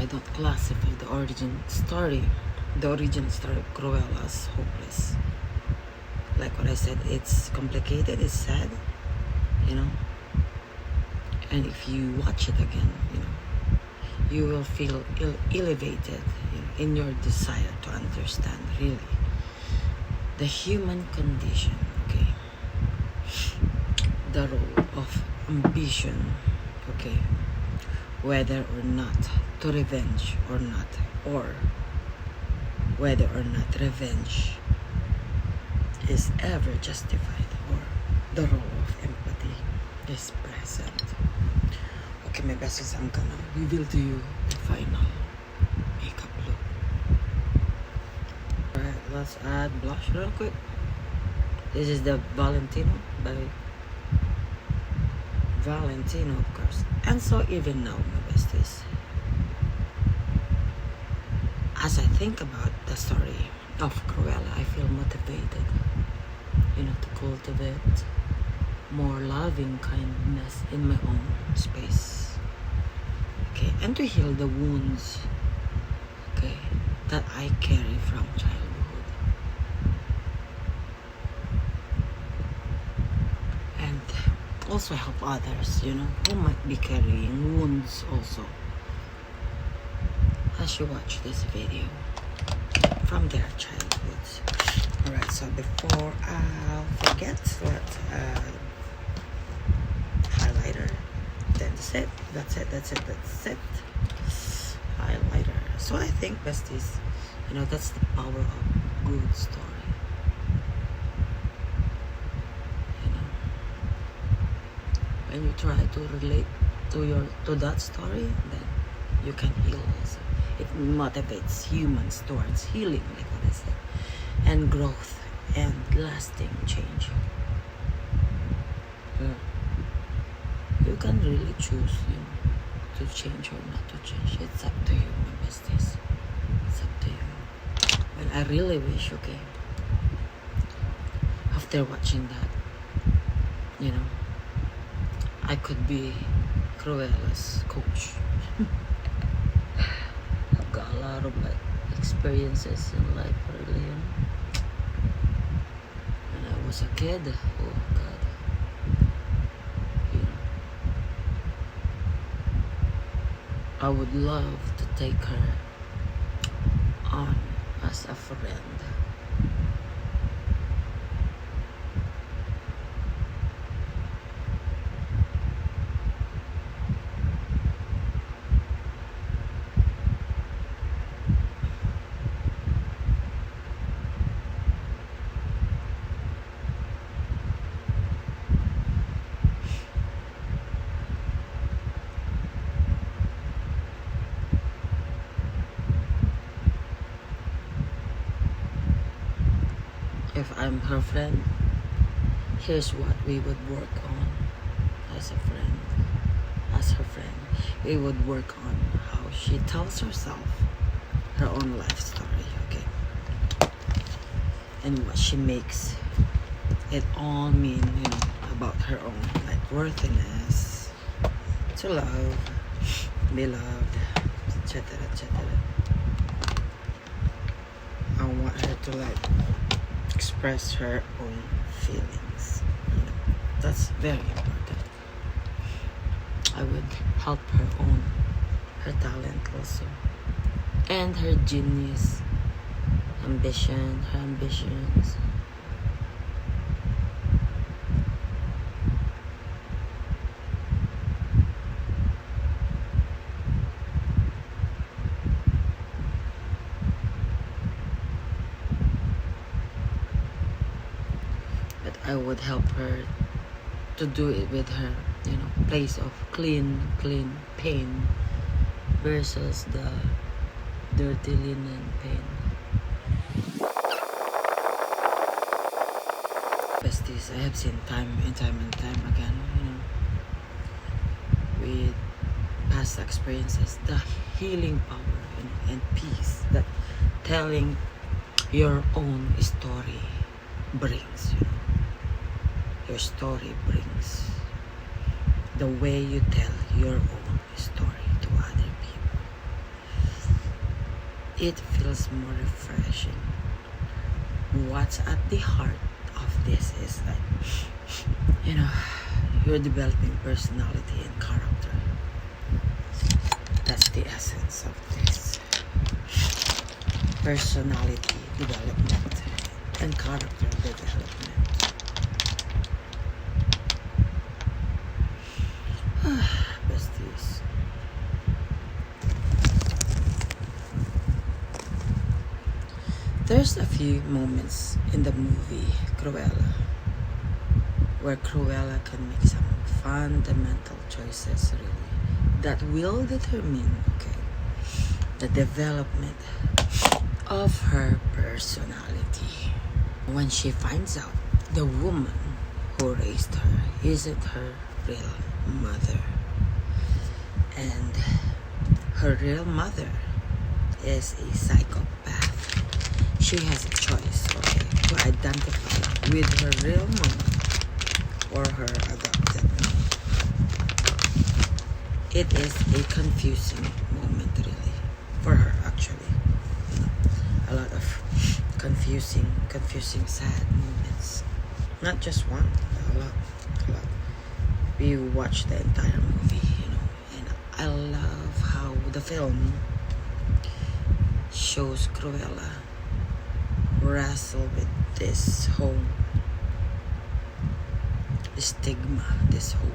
I don't classify the origin story of Cruella as hopeless. Like what I said, it's complicated, it's sad, you know. And if you watch it again, you know, you will feel elevated, you know, in your desire to understand really the human condition, okay, the role of ambition, okay, whether or not to revenge or not, or whether or not revenge is ever justified, or the role of empathy is present. Okay, my besties, I'm gonna reveal to you the final makeup look. Alright, let's add blush real quick. This is the Valentino, of course. And so even now, my besties, as I think about the story of Cruella, I feel motivated, you know, to cultivate more loving kindness in my own space, okay, and to heal the wounds, okay, that I carry from childhood, and also help others, you know, who might be carrying wounds also, as you watch this video. from their childhoods. Alright, so before I forget, let's highlighter. That's it. Highlighter. So I think, besties, you know, that's the power of good story. You know, when you try to relate to that story, then you can heal also. It motivates humans towards healing, like what I said, and growth and lasting change. You can really choose, you know, to change or not to change. It's up to you, my besties. It's up to you. Well, I really wish, okay, after watching that, you know, I could be Cruella's coach. I've got a lot of like experiences in life, really, you know. When I was a kid, oh God, you know, I would love to take her on as a friend. If I'm her friend, here's what we would work on as a friend. As her friend, we would work on how she tells herself her own life story, okay? And what she makes it all mean, you know, about her own, like worthiness, to love, be loved, etc., etc. I want her to like express her own feelings. You know, that's very important. I would help her own her talent also, and her genius, her ambitions. I would help her to do it with her, you know, place of clean pain versus the dirty linen pain. Besties, I have seen time and time again, you know, with past experiences, the healing power, you know, and peace that telling your own story brings, you know. Your story brings, the way you tell your own story to other people, it feels more refreshing. What's at the heart of this is that, you know, you're developing personality and character. That's the essence of this. Personality development and character development. Besties. There's a few moments in the movie Cruella where Cruella can make some fundamental choices, really, that will determine, okay, the development of her personality. When she finds out the woman who raised her isn't her real mother, and her real mother is a psychopath, she has a choice, okay, to identify with her real mama or her adopted mom. It is a confusing moment, really, for her, actually. You know, a lot of confusing, sad moments. Not just one, a lot. We watched the entire movie, you know, and I love how the film shows Cruella wrestle with this whole stigma, this whole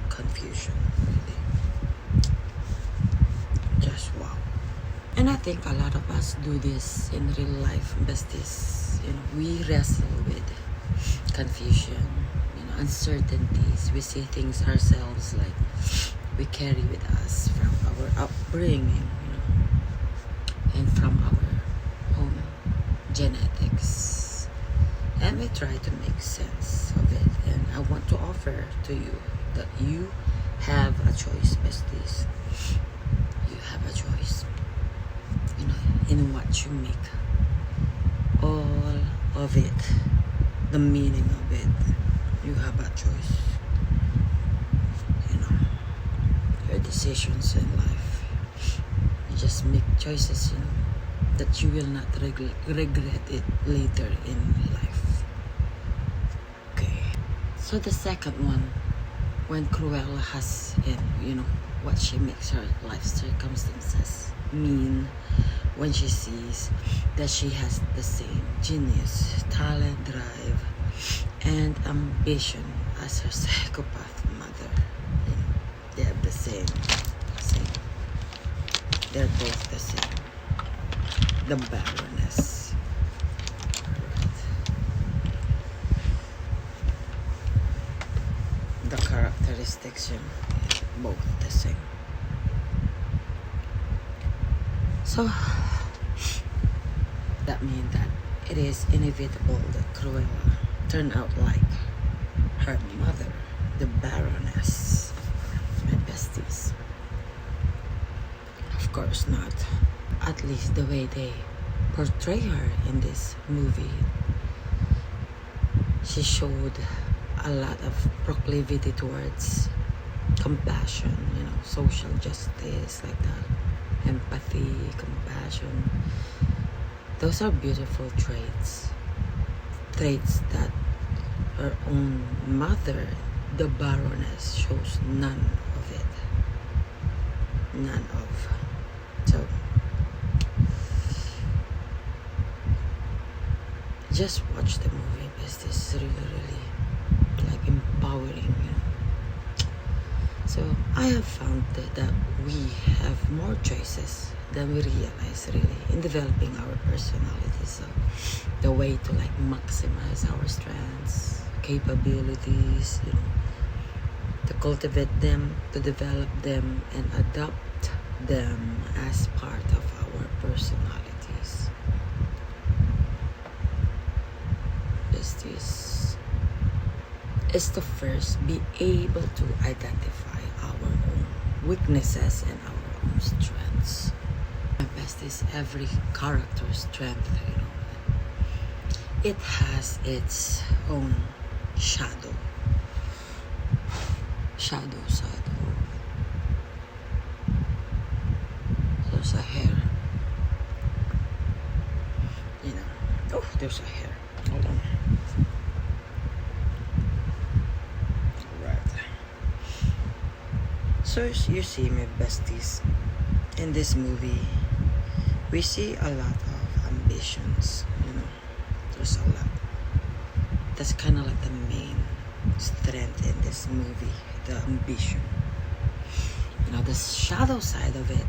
confusion, really. Just wow. And I think a lot of us do this in real life, besties. You know, we wrestle with confusion, you know, uncertainties. We see things ourselves like we carry with us from our upbringing, you know, and from our own genetics. And we try to make sense of it. And I want to offer to you that you have a choice, besties. You have a choice, you know, in what you make all of it, the meaning of it. You have a choice, you know, your decisions in life. You just make choices, you know, that you will not regret it later in life. Okay, so the second one, when Cruella has, you know, what she makes her life circumstances mean when she sees that she has the same genius, talent, drive, and ambition as her psychopath mother. You know, they have the same. They're both the same. The Baroness. Right. The characteristics, you know, both the same. So that means that it is inevitable that Cruella turned out like her mother, the Baroness. My besties. Of course not. At least the way they portray her in this movie, she showed a lot of proclivity towards compassion, you know, social justice, like that. Empathy, compassion. Those are beautiful traits. Traits that her own mother, the Baroness, shows none of it. None of. So, just watch the movie because this is really like empowering, you know. So I have found that we have more choices than we realize, really, in developing our personality. So the way to like maximize our strengths, capabilities, you know, to cultivate them, to develop them, and adopt them as part of our personalities. This is to first be able to identify our own weaknesses and our own strengths. My best is every character's strength, you know. It has its own shadow. Shadow. There's a hair. You know. Oh, there's a hair. Hold on. Right. So you see, my besties, in this movie, we see a lot of ambitions, you know. There's a lot. That's kind of like the main strength in this movie, the ambition. You know, the shadow side of it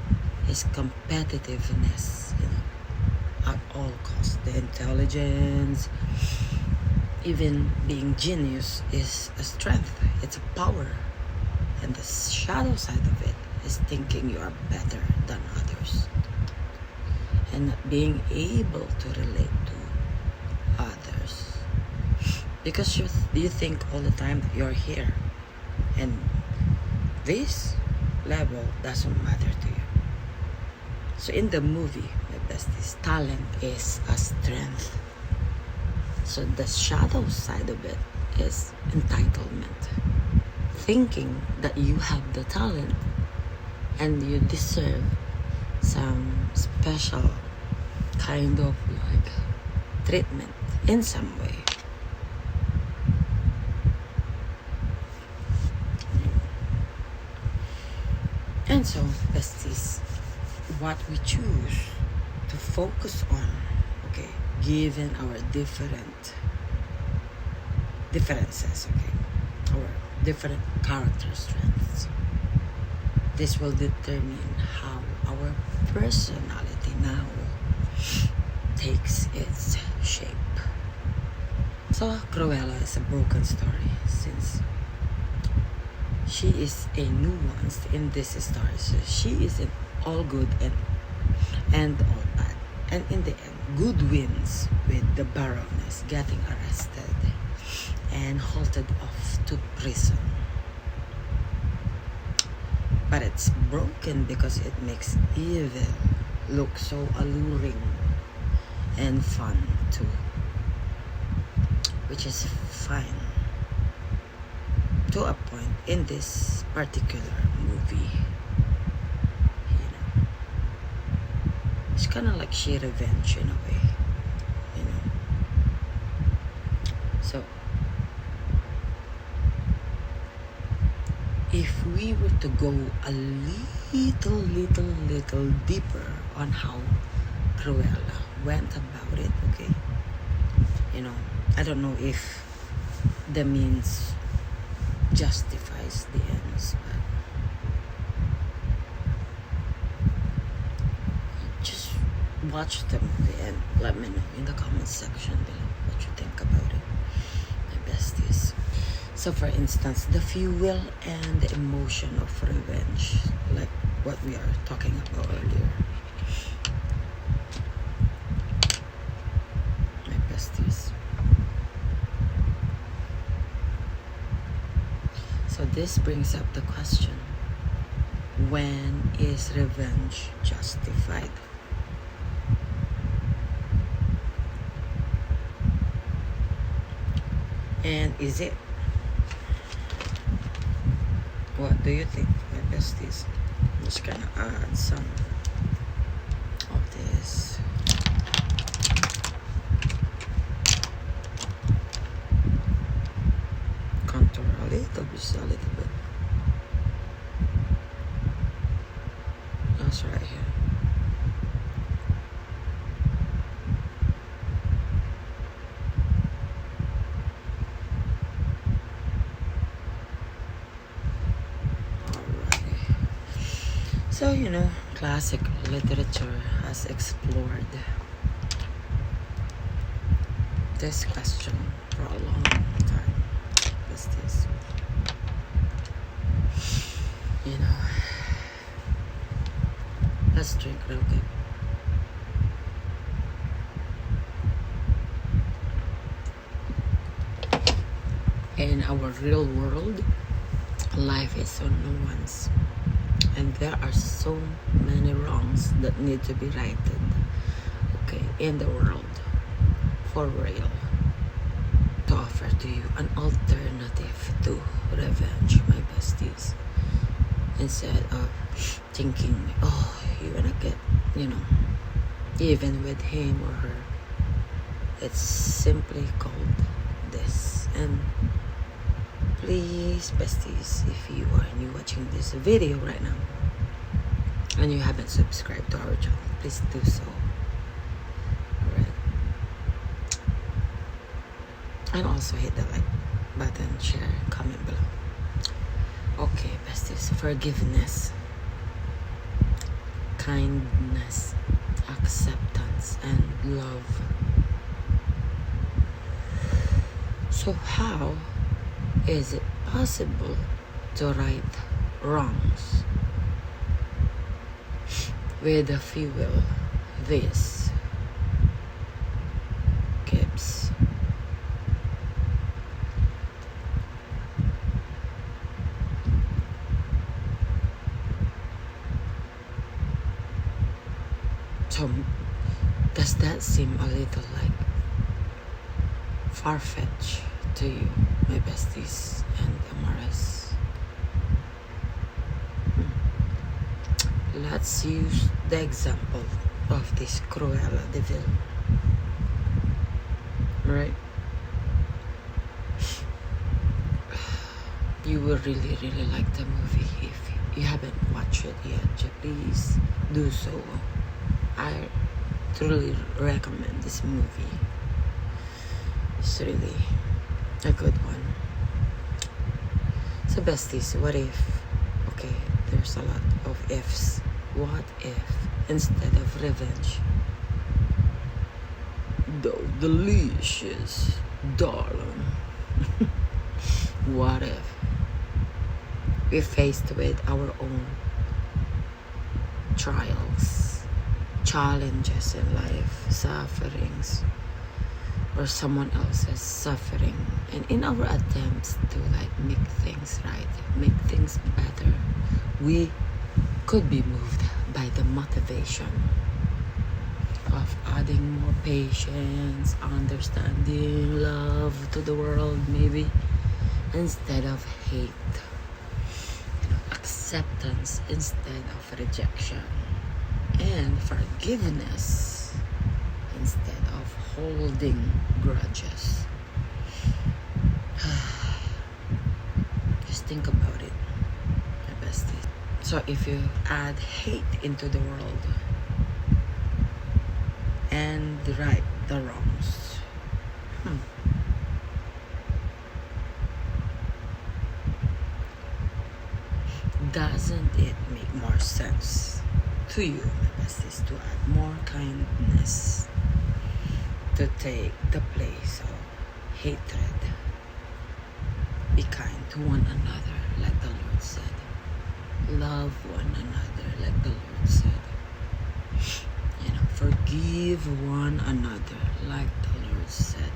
is competitiveness, you know, at all costs. The intelligence, even being genius, is a strength. It's a power. And the shadow side of it is thinking you are better than others. And being able to relate to others. Because you think all the time that you're here. And this level doesn't matter to you. So in the movie, my besties, talent is a strength. So the shadow side of it is entitlement. Thinking that you have the talent and you deserve some special kind of like treatment in some way. And so, besties, what we choose to focus on, okay, given our differences, okay, our different character strengths, this will determine how our personality now takes its shape. So Cruella is a broken story, since she is a nuance in this story. So she isn't all good and all bad. And in the end, good wins, with the Baroness getting arrested and halted off to prison. But it's broken because it makes evil look so alluring and fun too, which is fine to a point in this particular movie. You know, it's kind of like she revenge in a way, you know. So if we were to go a little deeper on how Cruella went about it, okay, you know, I don't know if the means justifies the ends, but just watch the movie and let me know in the comment section below what you think about it, my besties. So for instance, the fuel and the emotion of revenge, like what we are talking about earlier, my besties. So this brings up the question, when is revenge justified? And is it? What do you think, my besties? I'm just gonna add some of this. Contour a little bit. That's right here. So, you know, classic literature has explored this question for a long time. Besties. You know, let's drink real quick. In our real world, life is so nuanced. And there are so many wrongs that need to be righted, okay, in the world, for real, to offer to you an alternative to revenge, my besties. Instead of thinking, oh, you're gonna get, you know, even with him or her. It's simply called this. And please, besties, if you are new watching this video right now and you haven't subscribed to our channel, please do so. Alright, and also hit the like button, share, comment below. Okay, besties, forgiveness, kindness, acceptance, and love. So how is it possible to right wrongs with the fuel this gives? So does that seem a little like far-fetched to you, my besties and Amaras? Let's use the example of this Cruella de Vil. Right? You will really like the movie. If you haven't watched it yet, please do so. I truly recommend this movie. It's really a good one. So besties, what if, okay, there's a lot of ifs. What if, instead of revenge, though delicious, darling, what if we're faced with our own trials, challenges in life, sufferings, or someone else's suffering, and in our attempts to like make things right, make things better, we could be moved by the motivation of adding more patience, understanding, love to the world, maybe, instead of hate, acceptance instead of rejection, and forgiveness instead of holding grudges. Just think about it, my besties. So if you add hate into the world and right the wrongs, doesn't it make more sense to you, my besties, to add more kindness, to take the place of hatred? Be kind to one another, like the Lord said. Love one another, like the Lord said. Forgive one another, like the Lord said.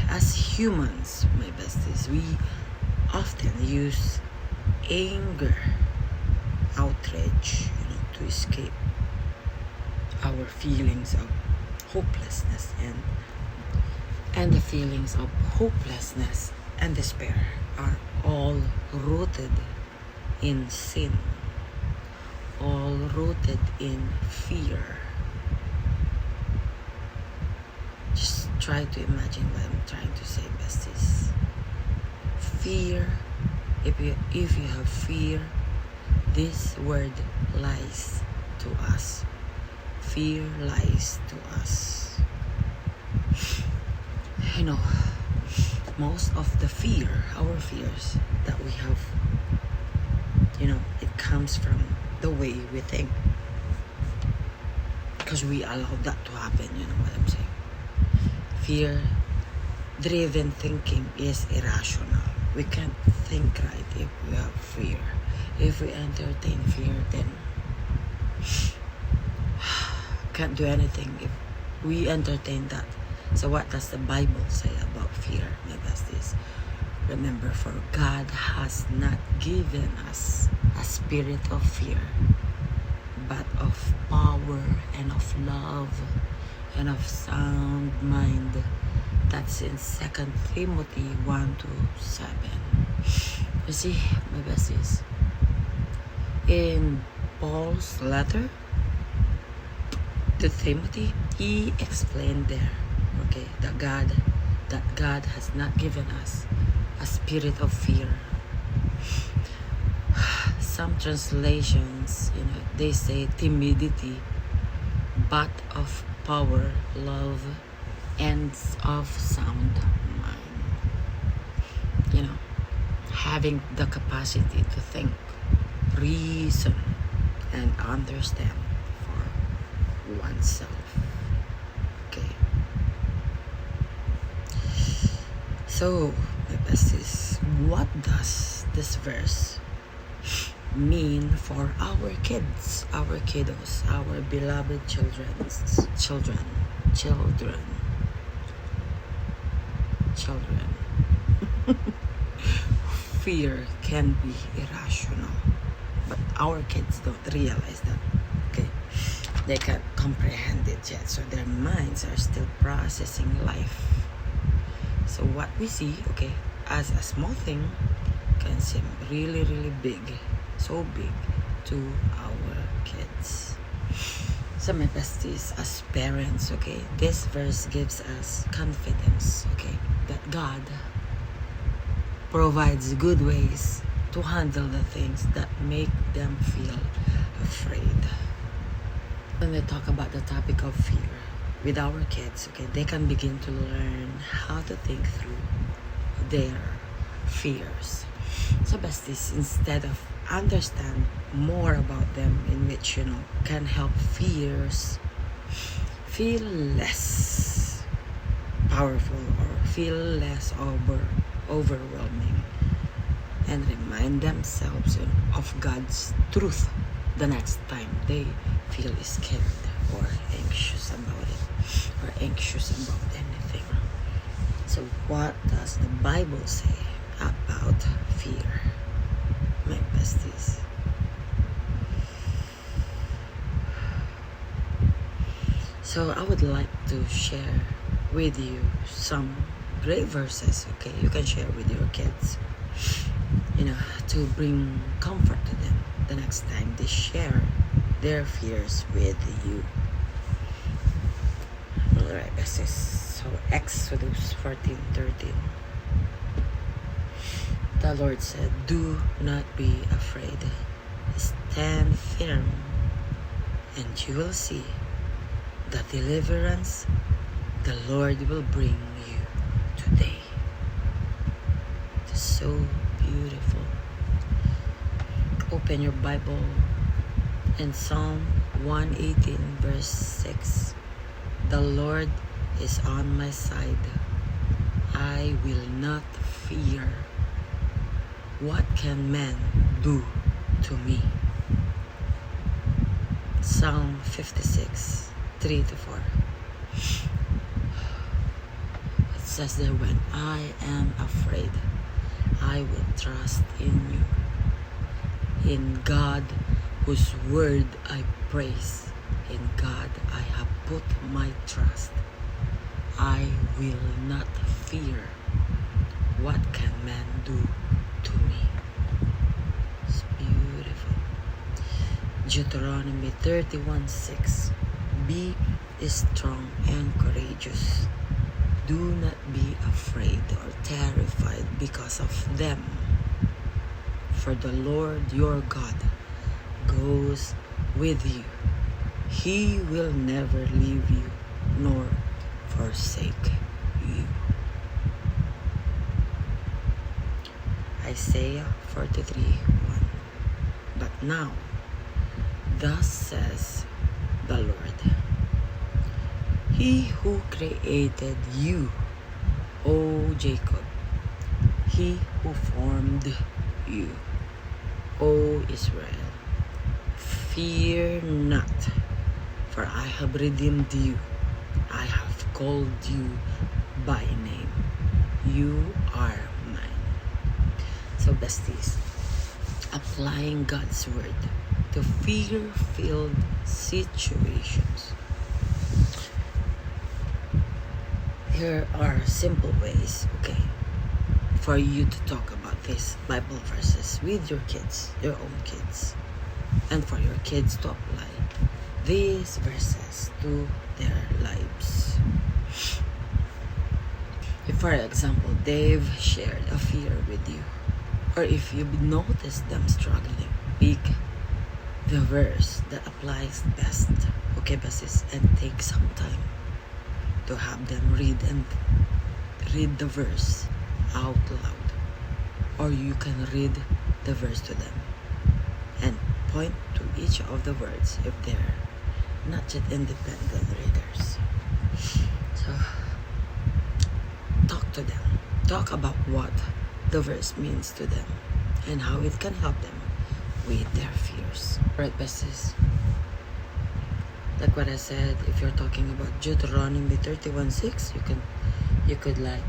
As humans, my besties, we often use anger, outrage, to escape our feelings of hopelessness, and the feelings of hopelessness and despair are all rooted in sin, all rooted in fear. Just try to imagine what I'm trying to say, besties. Fear, if you have fear, this word lies to us. Fear lies to us. Most of the fear, our fears that we have, it comes from the way we think, because we allow that to happen. You know what I'm saying? Fear-driven thinking is irrational. We can't think right if we have fear. If we entertain fear, then can't do anything if we entertain that. So what does the Bible say about fear, my besties? Remember, for God has not given us a spirit of fear, but of power and of love and of sound mind. That's in 2 Timothy 1-7. You see, my besties, in Paul's letter to Timothy, he explained there, that God has not given us a spirit of fear. Some translations, they say timidity, but of power, love, and of sound mind. Having the capacity to think, reason, and understand for oneself. So, my besties, what does this verse mean for our kids, our kiddos, our beloved children? Fear can be irrational, but our kids don't realize that. They can't comprehend it yet, so their minds are still processing life. So what we see, as a small thing, can seem really, really big, so big to our kids. So my besties, as parents, this verse gives us confidence, that God provides good ways to handle the things that make them feel afraid. When we talk about the topic of fear with our kids, okay, they can begin to learn how to think through their fears. So besties, instead of understand more about them, in which can help fears feel less powerful or feel less overwhelming, and remind themselves of God's truth the next time they feel scared or anxious about it or anxious about anything. So what does the Bible say about fear, my besties? So I would like to share with you some great verses, okay, you can share with your kids, to bring comfort to them the next time they share their fears with you. Alright, besties. So Exodus 14:13. The Lord said, "Do not be afraid. Stand firm, and you will see the deliverance the Lord will bring you today." It's so beautiful. Open your Bible in Psalm 118 verse 6. The Lord is on my side. I will not fear. What can man do to me? Psalm 56 3-4. It says there, when I am afraid, I will trust in you. In God, whose word I praise. In God I have put my trust. I will not fear. What can man do to me? It's beautiful. Deuteronomy 31:6. Be strong and courageous. Do not be afraid or terrified because of them. For the Lord your God goes with you. He will never leave you nor forsake you. Isaiah 43:1. But now, thus says the Lord, He who created you, O Jacob, He who formed you, O Israel, fear not, for I have redeemed you. I have called you by name. You are mine. So besties, applying God's word to fear-filled situations. Here are simple ways, okay, for you to talk about these Bible verses with your kids, your own kids, and for your kids to apply these verses to their lives. If, for example, they've shared a fear with you, or if you've noticed them struggling, pick the verse that applies best, okay, besties, and take some time to have them read the verse out loud, or you can read the verse to them and point to each of the words if they're not yet independent readers. So talk to them, talk about what the verse means to them and how it can help them with their fears. Right, besties, like what I said, if you're talking about Deuteronomy 31:6, you could like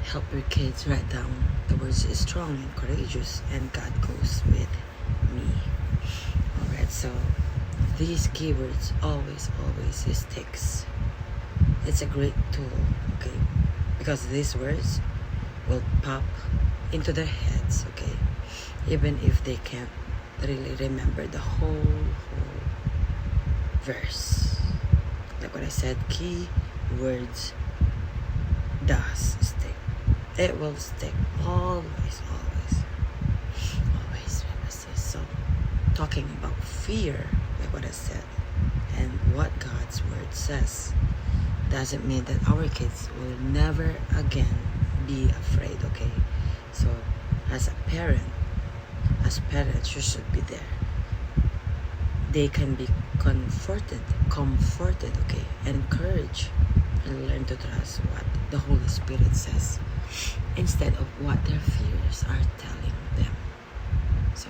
help your kids write down the words strong and courageous, and God goes with me. Alright, so these keywords always sticks. It's a great tool, okay, because these words will pop into their heads, okay, even if they can't really remember the whole verse. Like what I said, key words does stick. It will stick always. So talking about fear, like what I said, and what God's word says. Doesn't mean that our kids will never again be afraid, okay? So as parents, you should be there. They can be comforted, okay, encouraged, and learn to trust what the Holy Spirit says instead of what their fears are telling them. So,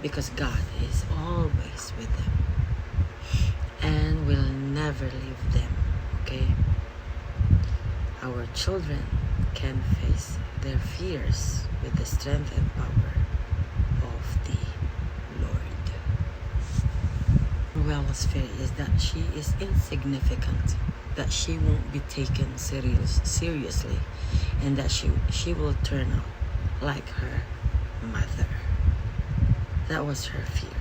because God is always with them and will never leave them, okay? Our children can face their fears with the strength and power of the Lord. Cruella's fear is that she is insignificant, that she won't be taken seriously, and that she will turn out like her mother. That was her fear.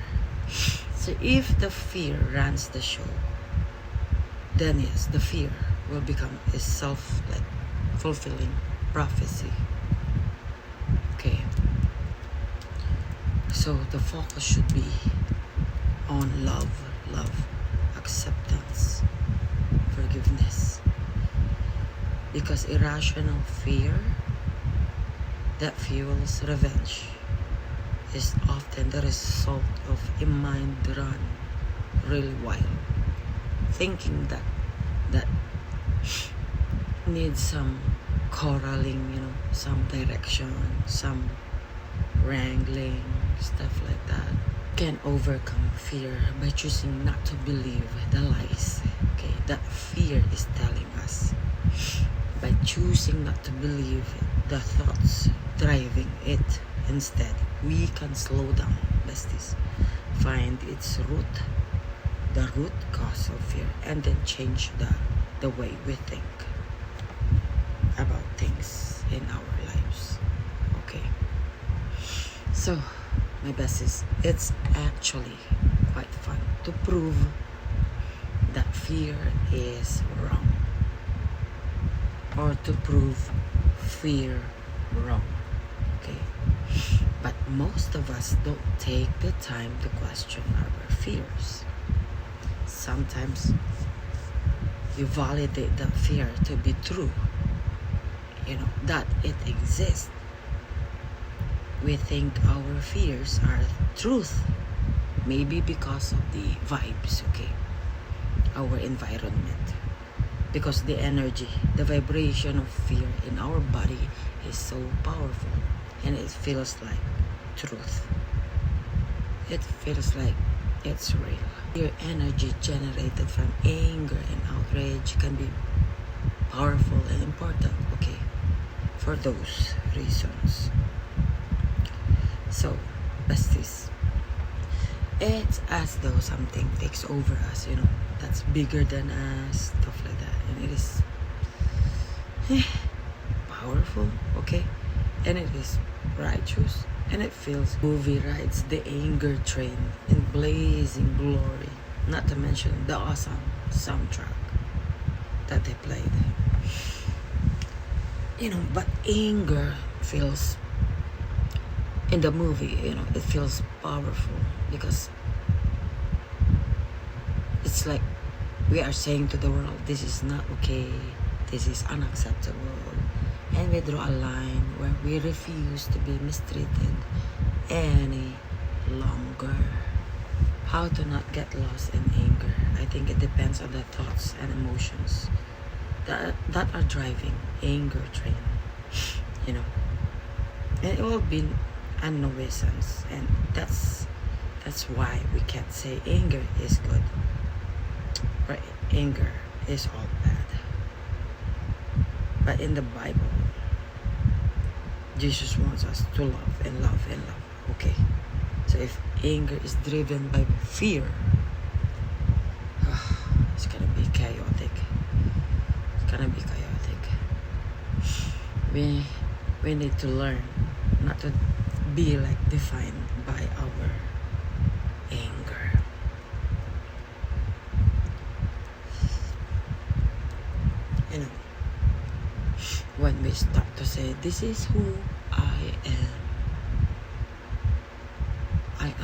So if the fear runs the show, then yes, the fear will become a self-fulfilling prophecy. Okay. So the focus should be on love, acceptance, forgiveness. Because irrational fear that fuels revenge is often the result of a mind run really wild, thinking that needs some corralling, some direction, some wrangling, stuff like that. Can overcome fear by choosing not to believe the lies, okay, that fear is telling us. By choosing not to believe the thoughts driving it, instead we can slow down, besties, find its root, the root cause of fear, and then change the way we think about things in our lives. Okay, so my besties, it's actually quite fun to prove that fear is wrong, or to prove fear wrong, okay? But most of us don't take the time to question our fears. Sometimes you validate that fear to be true, that it exists. We think our fears are truth, maybe because of the vibes, okay, our environment, because the energy, the vibration of fear in our body is so powerful, and it feels like truth. It feels like it's real. Your energy generated from anger and outrage can be powerful and important, okay, for those reasons. So, besties, it's as though something takes over us, that's bigger than us, stuff like that. And it is powerful, okay? And it is righteous. And it feels movie rides the anger train in blazing glory. Not to mention the awesome soundtrack that they played. But anger feels, in the movie, it feels powerful, because it's like we are saying to the world, this is not okay, this is unacceptable, and we draw a line where we refuse to be mistreated any longer. How to not get lost in anger? I think it depends on the thoughts and emotions that are driving anger train, and it will be a nuisance, and that's why we can't say anger is good or anger is all bad. But in the Bible, Jesus wants us to love and love and love, okay? So if anger is driven by fear, it's gonna be chaotic. We need to learn not to be defined by our anger. When we start to say, this is who I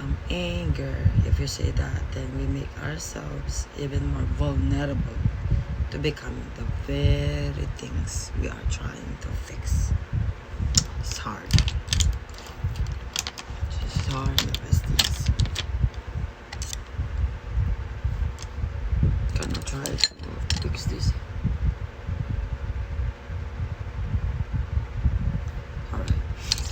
am become anger. If you say that, then we make ourselves even more vulnerable to becoming the very things we are trying to fix. It's hard. It's hard, my besties. Gonna try to fix this.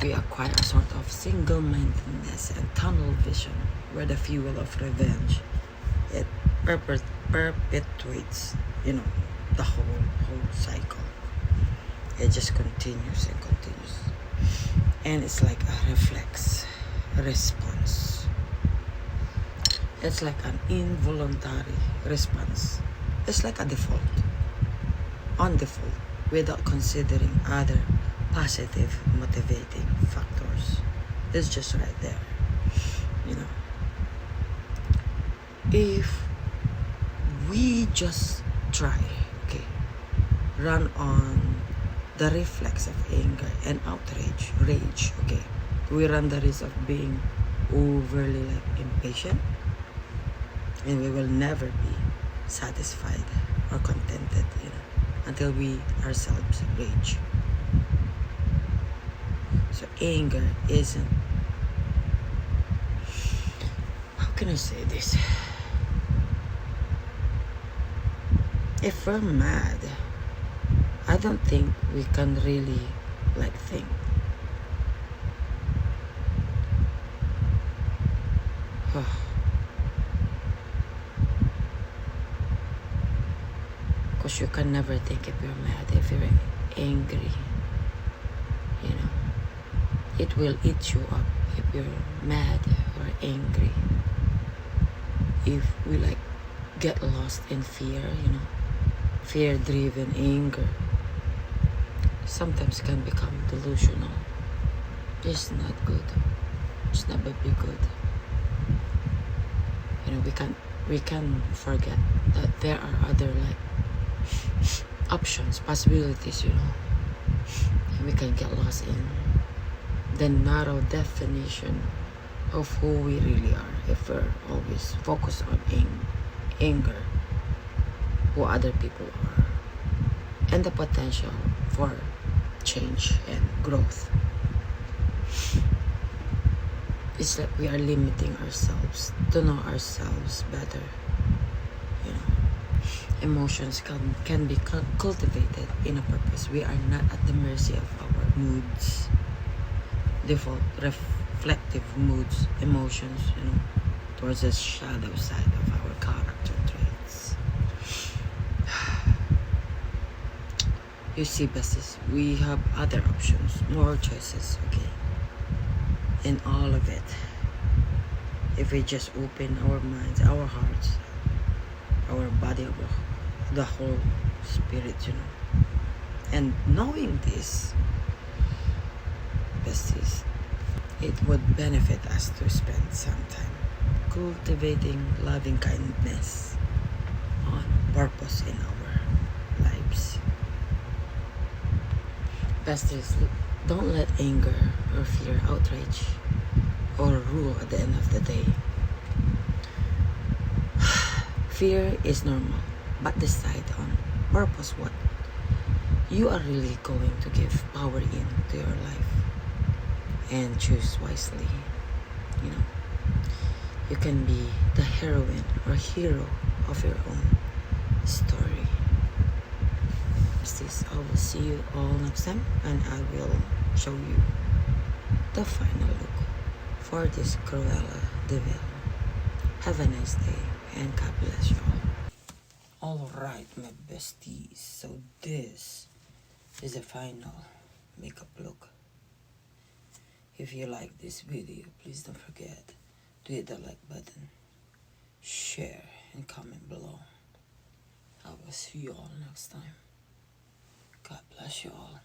We acquire a sort of single-mindedness and tunnel vision where the fuel of revenge, it perpetuates, the whole cycle. It just continues and continues. And it's like a reflex, a response. It's like an involuntary response. It's like a default, on default, without considering other positive motivating factors. It's just right there. If we just try, run on the reflex of anger and outrage, rage, we run the risk of being overly impatient, and we will never be satisfied or contented, until we ourselves rage. So anger isn't, how can I say this? If we're mad, I don't think we can really think. Because you can never think if you're mad, if you're angry, it will eat you up if you're mad or angry. If we get lost in fear, fear-driven anger sometimes can become delusional. It's not good. It's never be good. We can forget that there are other options, possibilities, and we can get lost in the narrow definition of who we really are if we're always focused on anger, who other people are, and the potential for change and growth. It's like we are limiting ourselves to know ourselves better. Emotions can be cultivated in a purpose. We are not at the mercy of our moods, default reflective moods, emotions, towards the shadow side of our character traits. You see, besties, we have other options, more choices, in all of it. If we just open our minds, our hearts, our body, the whole spirit, and knowing this, besties, it would benefit us to spend some time cultivating loving kindness on purpose in our lives. Besties, don't let anger or fear, outrage, or rule at the end of the day. Fear is normal, but decide on purpose what you are really going to give power into your life, and choose wisely. You can be the heroine or hero of your own story. I will see you all next time, and I will show you the final look for this Cruella de Vil. Have a nice day, and God bless you all. Alright, my besties, so this is the final makeup look. If you like this video, please don't forget to hit the like button, share, and comment below. I will see you all next time. God bless you all.